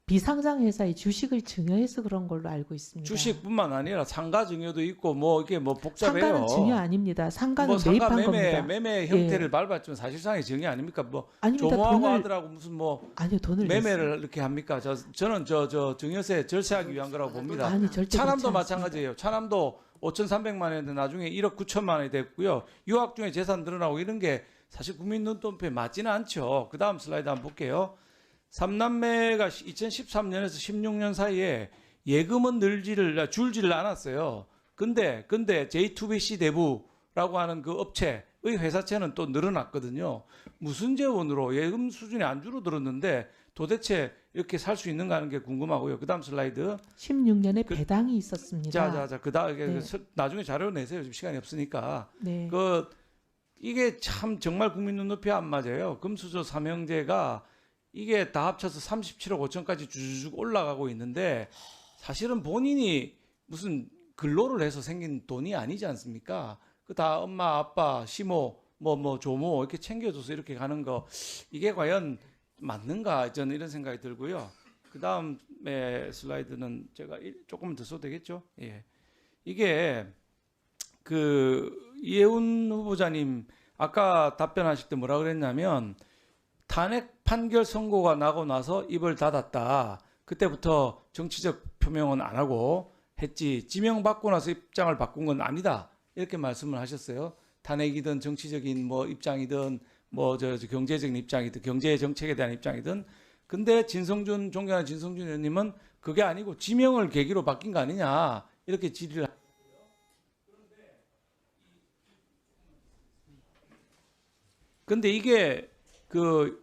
비상장 회사의 주식을 증여해서 그런 걸로 알고 있습니다. 주식뿐만 아니라 상가 증여도 있고 뭐 이게 뭐 복잡해요. 상가는 증여 아닙니다. 상가는 뭐 상가 매입한 겁니다. 매매 형태를 밟았지만 사실상의 증여 아닙니까? 뭐 아닙니다. 조모하고 돈을- 하더라고 무슨 뭐 아니요, 돈을 매매를 이렇게 합니까? 저는 저 증여세 절세하기 위한 거라고 봅니다. 아니, 절대 차남도 그렇지 마찬가지예요. 차남도 5,300만 원인데 나중에 1억 9천만 원이 됐고요. 유학 중에 재산 늘어나고 이런 게 사실 국민 눈높이에 맞지는 않죠. 그 다음 슬라이드 한번 볼게요. 삼남매가 2013년에서 16년 사이에 예금은 줄지를 않았어요. 근데 J2BC 대부라고 하는 그 업체의 회사채는 또 늘어났거든요. 무슨 재원으로 예금 수준이 안 줄어들었는데 도대체 이렇게 살 수 있는가 하는 게 궁금하고요. 그다음 슬라이드. 16년에 배당이 있었습니다. 자, 그다음 네. 나중에 자료 내세요. 지금 시간이 없으니까. 네. 이게 참 정말 국민 눈높이 안 맞아요. 금수저 삼형제가 이게 다 합쳐서 37억 5천까지 주주쭉 올라가고 있는데 사실은 본인이 무슨 근로를 해서 생긴 돈이 아니지 않습니까? 그 다 엄마, 아빠, 시모, 뭐 조모 이렇게 챙겨줘서 이렇게 가는 거 이게 과연 맞는가? 저는 이런 생각이 들고요. 그 다음에 슬라이드는 제가 조금 더 써도 되겠죠? 예. 이게 이해운 후보자님 아까 답변하실 때 뭐라 그랬냐면 탄핵 판결 선고가 나고 나서 입을 닫았다. 그때부터 정치적 표명은 안 하고 했지. 지명받고 나서 입장을 바꾼 건 아니다. 이렇게 말씀을 하셨어요. 탄핵이든 정치적인 뭐 입장이든 뭐 경제적인 입장이든 경제 정책에 대한 입장이든. 근데 존경하는 진성준 의원님은 그게 아니고 지명을 계기로 바뀐 거 아니냐. 이렇게 질의를 근데 이게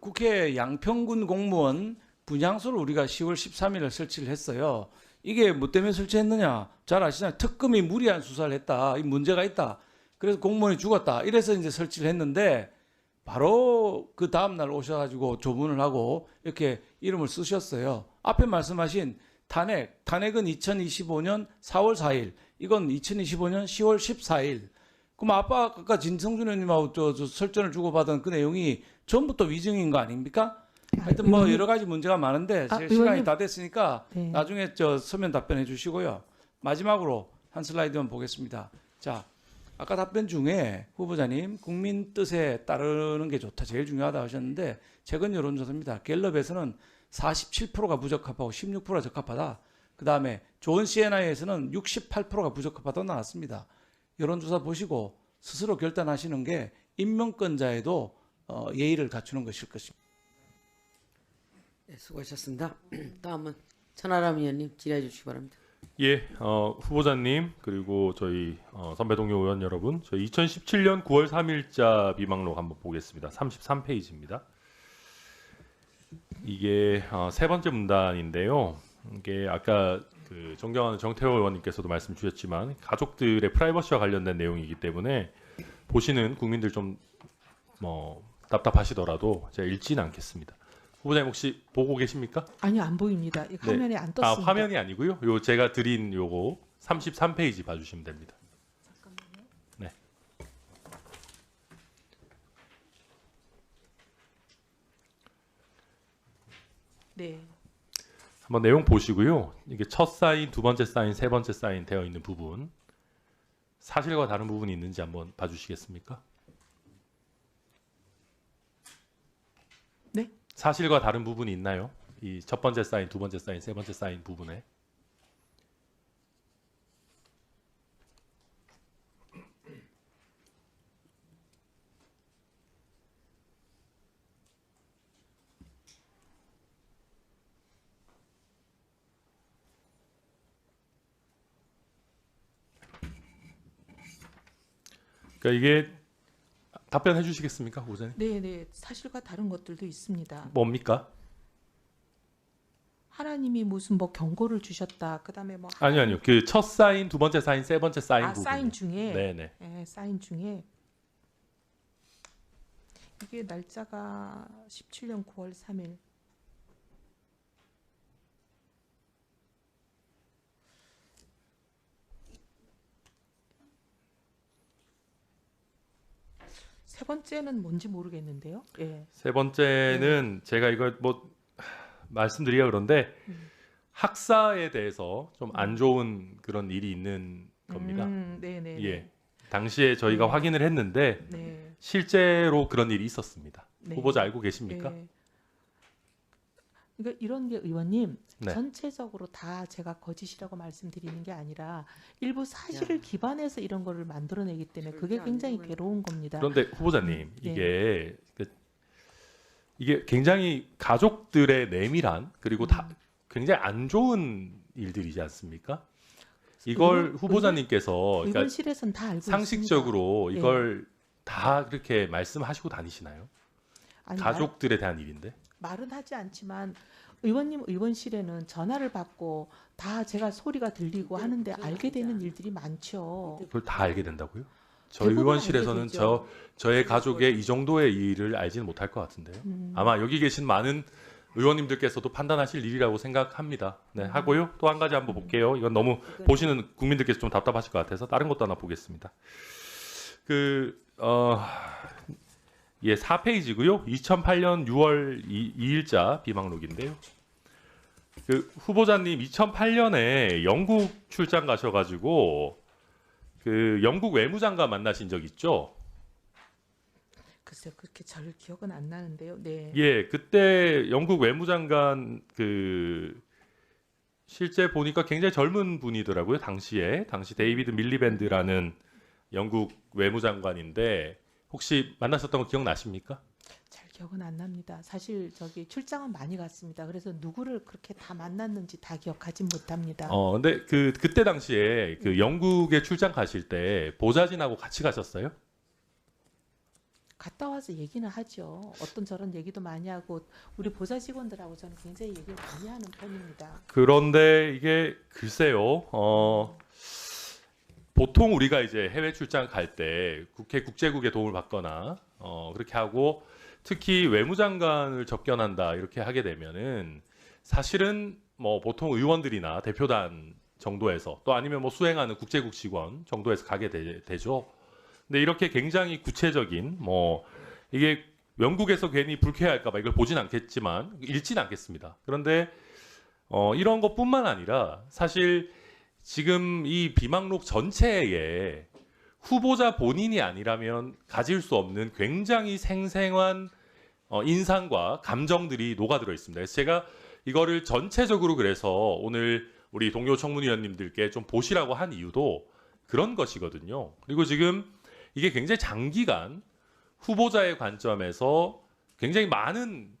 국회 양평군 공무원 분향소를 우리가 10월 13일에 설치를 했어요. 이게 뭐 때문에 설치했느냐? 잘 아시잖아요. 특검이 무리한 수사를 했다. 이 문제가 있다. 그래서 공무원이 죽었다. 이래서 이제 설치를 했는데 바로 그 다음 날 오셔가지고 조문을 하고 이렇게 이름을 쓰셨어요. 앞에 말씀하신 탄핵은 2025년 4월 4일. 이건 2025년 10월 14일. 그럼 아까 진성준 의원님하고 저 설전을 주고받은 그 내용이 전부터 위증인 거 아닙니까? 하여튼 뭐 여러 가지 문제가 많은데 제 시간이 다 됐으니까 네. 나중에 서면 답변해 주시고요. 마지막으로 한 슬라이드만 보겠습니다. 자, 아까 답변 중에 후보자님 국민 뜻에 따르는 게 좋다. 제일 중요하다 하셨는데 최근 여론조사입니다. 갤럽에서는 47%가 부적합하고 16%가 적합하다. 그다음에 좋은 CNI에서는 68%가 부적합하다고 나왔습니다. 여론조사 보시고 스스로 결단하시는 게 임명권자에도 예의를 갖추는 것일 것입니다. 네, 수고하셨습니다. 다음은 천하람 의원님 질의해 주시기 바랍니다. 예, 후보자님 그리고 저희 선배 동료 의원 여러분, 저희 2017년 9월 3일자 비망록 한번 보겠습니다. 33페이지입니다. 이게 세 번째 문단인데요. 이게 아까 존경하는 정태호 의원님께서도 말씀 주셨지만 가족들의 프라이버시와 관련된 내용이기 때문에 보시는 국민들 좀 답답하시더라도 제가 읽지는 않겠습니다. 후보자님 혹시 보고 계십니까? 아니요, 안 보입니다. 이 화면에 안 떴습니다. 화면이 아니고요. 요 제가 드린 요거 33페이지 봐주시면 됩니다. 네. 네. 한번 내용 보시고요. 이게 첫 사인, 두 번째 사인, 세 번째 사인 되어 있는 부분 사실과 다른 부분이 있는지 한번 봐주시겠습니까? 네? 사실과 다른 부분이 있나요? 이 첫 번째 사인, 두 번째 사인, 세 번째 사인 부분에. 그러니까 이게 답변해 주시겠습니까, 후보자님? 네, 사실과 다른 것들도 있습니다. 뭡니까? 하나님이 무슨 뭐 경고를 주셨다. 그다음에 뭐 아니요. 그 첫 사인, 두 번째 사인, 세 번째 사인 부분. 사인 중에 네네. 네, 사인 중에 이게 날짜가 17년 9월 3일. 세 번째는 뭔지 모르겠는데요. 예. 세 번째는 제가 이걸 말씀드리기가 그런데 학사에 대해서 좀 안 좋은 그런 일이 있는 겁니다. 네네. 예. 당시에 저희가 네. 확인을 했는데 네. 실제로 그런 일이 있었습니다. 네. 후보자 알고 계십니까? 네. 그러니까 이런 게 의원님 네. 전체적으로 다 제가 거짓이라고 말씀드리는 게 아니라 일부 사실을 기반해서 이런 거를 만들어내기 때문에 그게 굉장히 괴로운 겁니다. 그런데 후보자님 네. 이게 굉장히 가족들의 내밀한 그리고 다 굉장히 안 좋은 일들이지 않습니까? 이걸 후보자님께서 그러니까 의원실에서는 다 알고 상식적으로 있습니다. 이걸 다 그렇게 말씀하시고 다니시나요? 아니, 가족들에 대한 일인데. 말은 하지 않지만 의원님 의원실에는 전화를 받고 다 제가 소리가 들리고 하는데 알게 되는 일들이 많죠. 그걸 다 알게 된다고요? 저희 대부분 의원실에서는 알게 되죠. 저의 가족의 이 정도의 일을 알지는 못할 것 같은데요. 아마 여기 계신 많은 의원님들께서도 판단하실 일이라고 생각합니다. 네, 하고요. 또 한 가지 한번 볼게요. 이건 너무 보시는 국민들께서 좀 답답하실 것 같아서 다른 것도 하나 보겠습니다. 4페이지고요. 2008년 6월 2일자 비망록인데요. 그 후보자님 2008년에 영국 출장 가셔가지고 그 영국 외무장관 만나신 적 있죠? 글쎄요, 그렇게 잘 기억은 안 나는데요. 네. 예, 그때 영국 외무장관 그 실제 보니까 굉장히 젊은 분이더라고요. 당시 데이비드 밀리밴드라는 영국 외무장관인데 혹시 만나셨던 거 기억나십니까? 잘 기억은 안 납니다. 사실 저기 출장은 많이 갔습니다. 그래서 누구를 그렇게 다 만났는지 다 기억하진 못합니다. 근데 그때 당시에 그 영국에 출장 가실 때 보좌진하고 같이 가셨어요? 갔다 와서 얘기는 하죠. 어떤 저런 얘기도 많이 하고 우리 보좌 직원들하고 저는 굉장히 얘기를 많이 하는 편입니다. 그런데 이게 글쎄요. 보통 우리가 이제 해외 출장 갈 때 국제국의 도움을 받거나 그렇게 하고 특히 외무장관을 접견한다 이렇게 하게 되면은 사실은 뭐 보통 의원들이나 대표단 정도에서 또 아니면 뭐 수행하는 국제국 직원 정도에서 가게 되죠. 근데 이렇게 굉장히 구체적인 뭐 이게 영국에서 괜히 불쾌할까 봐 이걸 보진 않겠지만 읽진 않겠습니다. 그런데 이런 것뿐만 아니라 사실 지금 이 비망록 전체에 후보자 본인이 아니라면 가질 수 없는 굉장히 생생한 인상과 감정들이 녹아들어 있습니다. 그래서 제가 이거를 전체적으로 그래서 오늘 우리 동료 청문위원님들께 좀 보시라고 한 이유도 그런 것이거든요. 그리고 지금 이게 굉장히 장기간 후보자의 관점에서 굉장히 많은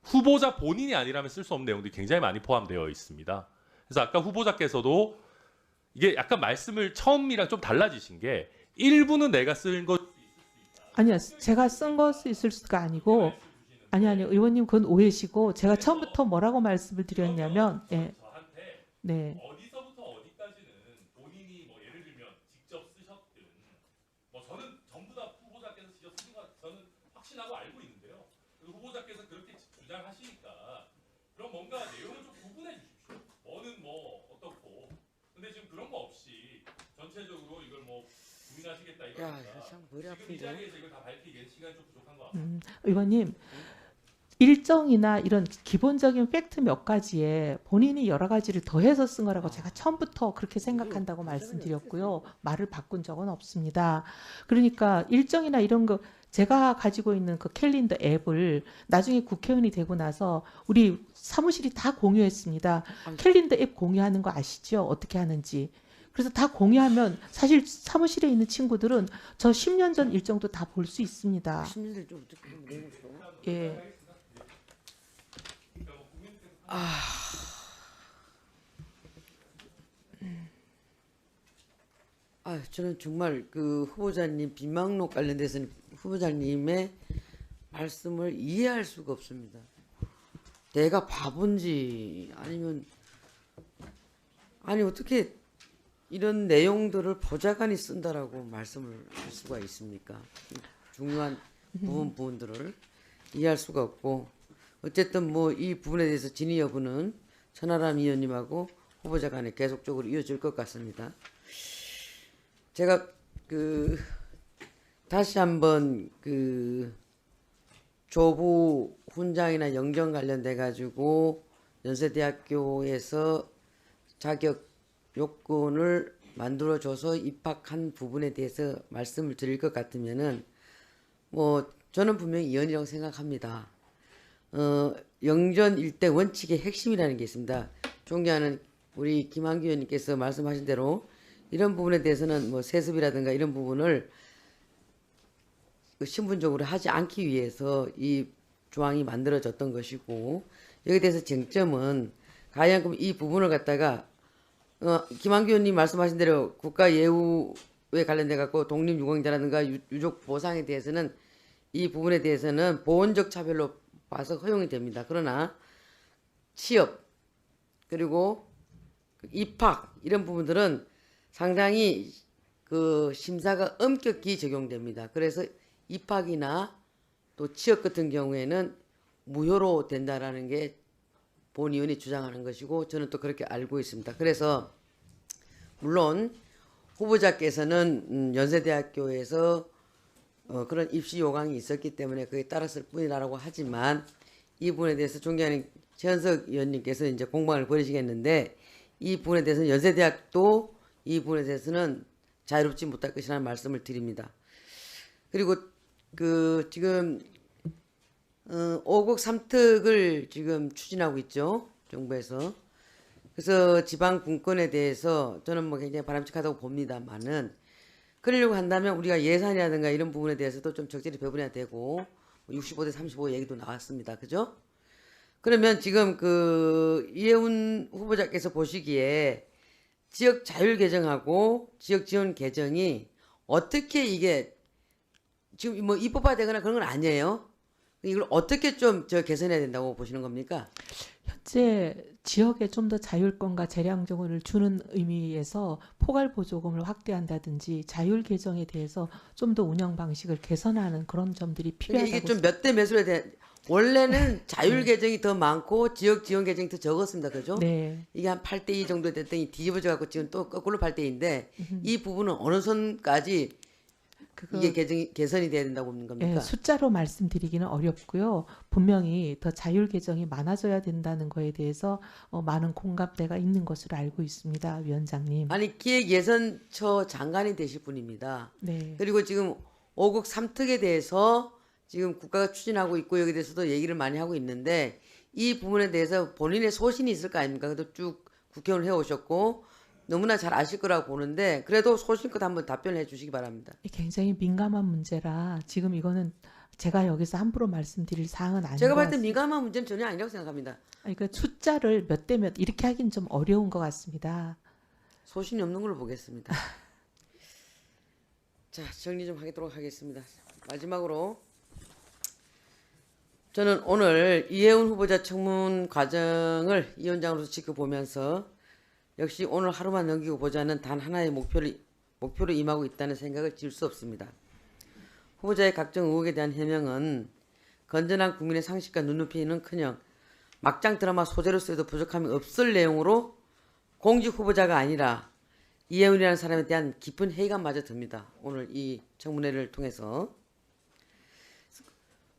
후보자 본인이 아니라면 쓸 수 없는 내용들이 굉장히 많이 포함되어 있습니다. 그래서 아까 후보자께서도 이게 약간 말씀을 처음이랑 좀 달라지신 게 일부는 내가 쓴 것 아니요, 제가 쓴 것이 있을 수가 아니고 아니요, 의원님 그건 오해시고 제가 처음부터 뭐라고 말씀을 드렸냐면 네. 어디서부터 어디까지는 본인이 뭐 예를 들면 직접 쓰셨든 뭐 저는 전부 다 후보자께서 직접 쓰신 거 저는 확신하고 알고 있는데요. 후보자께서 그렇게 주장하시니까 그럼 뭔가 내용을 좀 구분해 주십시오. 뭐는 뭐 어떻고. 근데 지금 그런 거 없이 전체적으로 이걸 뭐 고민하시겠다 이러니까 참 머리 지금 이 자리에서 이걸 다 밝히기엔 시간이 좀 부족한 것 같아요. 의원님 일정이나 이런 기본적인 팩트 몇 가지에 본인이 여러 가지를 더해서 쓴 거라고 제가 처음부터 그렇게 생각한다고 말씀드렸고요. 말을 바꾼 적은 없습니다. 그러니까 일정이나 이런 거 제가 가지고 있는 그 캘린더 앱을 나중에 국회의원이 되고 나서 우리 사무실이 다 공유했습니다. 캘린더 앱 공유하는 거 아시죠? 어떻게 하는지. 그래서 다 공유하면 사실 사무실에 있는 친구들은 저 10년 전 일정도 다 볼 수 있습니다. 10년을 좀 어떻게 내고 있어? 예. 저는 정말 그 후보자님 비망록 관련돼서는 후보자님의 말씀을 이해할 수가 없습니다. 내가 바본지 아니면 아니 어떻게 이런 내용들을 보좌관이 쓴다라고 말씀을 할 수가 있습니까? 중요한 부분들을 이해할 수가 없고 어쨌든 뭐 이 부분에 대해서 진위 여부는 천하람 의원님하고 후보자 간에 계속적으로 이어질 것 같습니다. 제가 다시 한번 조부 훈장이나 영정 관련돼 가지고 연세대학교에서 자격 요건을 만들어줘서 입학한 부분에 대해서 말씀을 드릴 것 같으면은 뭐 저는 분명히 이연이라고 생각합니다. 영전 일대 원칙의 핵심이라는 게 있습니다. 존경하는 우리 김한규 의원님께서 말씀하신 대로 이런 부분에 대해서는 뭐 세습이라든가 이런 부분을 신분적으로 하지 않기 위해서 이 조항이 만들어졌던 것이고 여기에 대해서 쟁점은 과연 그럼 이 부분을 갖다가 김한규 의원님 말씀하신 대로 국가 예우에 관련돼 갖고 독립유공자라든가 유족 보상에 대해서는 이 부분에 대해서는 보온적 차별로 봐서 허용이 됩니다. 그러나 취업 그리고 입학 이런 부분들은 상당히 그 심사가 엄격히 적용됩니다. 그래서 입학이나 또 취업 같은 경우에는 무효로 된다라는 게 본 의원이 주장하는 것이고 저는 또 그렇게 알고 있습니다. 그래서 물론 후보자께서는 연세대학교에서 그런 입시 요강이 있었기 때문에 그에 따랐을 뿐이라고 하지만 이 부분에 대해서 존경하는 최현석 의원님께서 이제 공방을 벌이시겠는데 이 부분에 대해서는 연세대학도 이 부분에 대해서는 자유롭지 못할 것이라는 말씀을 드립니다. 그리고 그 지금 5국 3특을 지금 추진하고 있죠. 정부에서. 그래서 지방 분권에 대해서 저는 뭐 굉장히 바람직하다고 봅니다만은 그러려고 한다면 우리가 예산이라든가 이런 부분에 대해서도 좀 적절히 배분해야 되고 65대 35 얘기도 나왔습니다. 그죠? 그러면 지금 그 이해운 후보자께서 보시기에 지역 자율 개정하고 지역 지원 개정이 어떻게 이게 지금 뭐 입법화되거나 그런 건 아니에요. 이걸 어떻게 좀 개선해야 된다고 보시는 겁니까? 현재 지역에 좀 더 자율권과 재량정을 주는 의미에서 포괄 보조금을 확대한다든지 자율 개정에 대해서 좀 더 운영 방식을 개선하는 그런 점들이 필요하다고. 이게 좀 몇 대 몇으로 돼? 원래는 자율 개정이 더 많고 지역 지원 개정이 더 적었습니다. 그죠? 네. 이게 한 8대 2 정도 됐더니 뒤집어져 갖고 지금 또 거꾸로 8대 2인데 이 부분은 어느 선까지 이게 개선이 돼야 된다고 보는 겁니까? 예, 숫자로 말씀드리기는 어렵고요. 분명히 더 자율 개정이 많아져야 된다는 거에 대해서 많은 공감대가 있는 것으로 알고 있습니다, 위원장님. 아니 기획예산처 장관이 되실 분입니다. 네. 그리고 지금 5국 3특에 대해서 지금 국가가 추진하고 있고 여기에 대해서도 얘기를 많이 하고 있는데 이 부분에 대해서 본인의 소신이 있을 거 아닙니까? 그래도 쭉 국회의원을 해오셨고 너무나 잘 아실 거라고 보는데 그래도 소신껏 한번 답변을 해주시기 바랍니다. 굉장히 민감한 문제라 지금 이거는 제가 여기서 함부로 말씀드릴 사항은 아닌 제가 것 봤을 때 같습니다. 민감한 문제는 전혀 아니라고 생각합니다. 그 숫자를 몇 대 몇 이렇게 하긴 좀 어려운 것 같습니다. 소신이 없는 걸로 보겠습니다. 자, 정리 좀 하도록 하겠습니다. 마지막으로 저는 오늘 이해운 후보자 청문 과정을 이 위원장으로서 지켜보면서 역시 오늘 하루만 넘기고 보자는 단 하나의 목표로 임하고 있다는 생각을 지울 수 없습니다. 후보자의 각종 의혹에 대한 해명은 건전한 국민의 상식과 눈높이는커녕 막장 드라마 소재로서도 부족함이 없을 내용으로 공직 후보자가 아니라 이해운이라는 사람에 대한 깊은 회의감마저 듭니다. 오늘 이 청문회를 통해서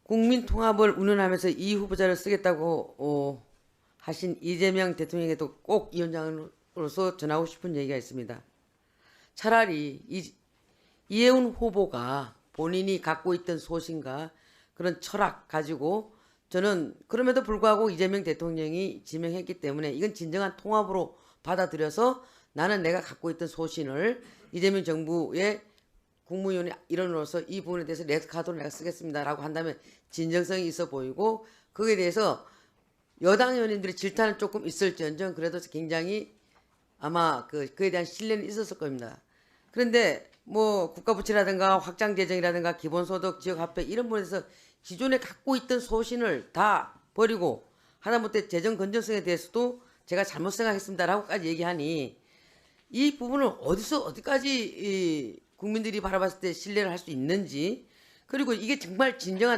국민 통합을 운운하면서 이 후보자를 쓰겠다고 하신 이재명 대통령에게도 꼭 이 위원장으로서 전하고 싶은 얘기가 있습니다. 차라리 이해운 후보가 본인이 갖고 있던 소신과 그런 철학 가지고 저는 그럼에도 불구하고 이재명 대통령이 지명했기 때문에 이건 진정한 통합으로 받아들여서 나는 내가 갖고 있던 소신을 이재명 정부의 국무위원회 일원으로서 이 부분에 대해서 레드카드로 내가 쓰겠습니다라고 한다면 진정성이 있어 보이고 거기에 대해서 여당 의원님들의 질타는 조금 있을지언정 그래도 굉장히 아마 그에 대한 신뢰는 있었을 겁니다. 그런데 뭐 국가부채라든가 확장재정이라든가 기본소득 지역화폐 이런 부분에서 기존에 갖고 있던 소신을 다 버리고 하다못해 재정 건전성에 대해서도 제가 잘못 생각했습니다라고까지 얘기하니 이 부분을 어디서 어디까지 국민들이 바라봤을 때 신뢰를 할 수 있는지 그리고 이게 정말 진정한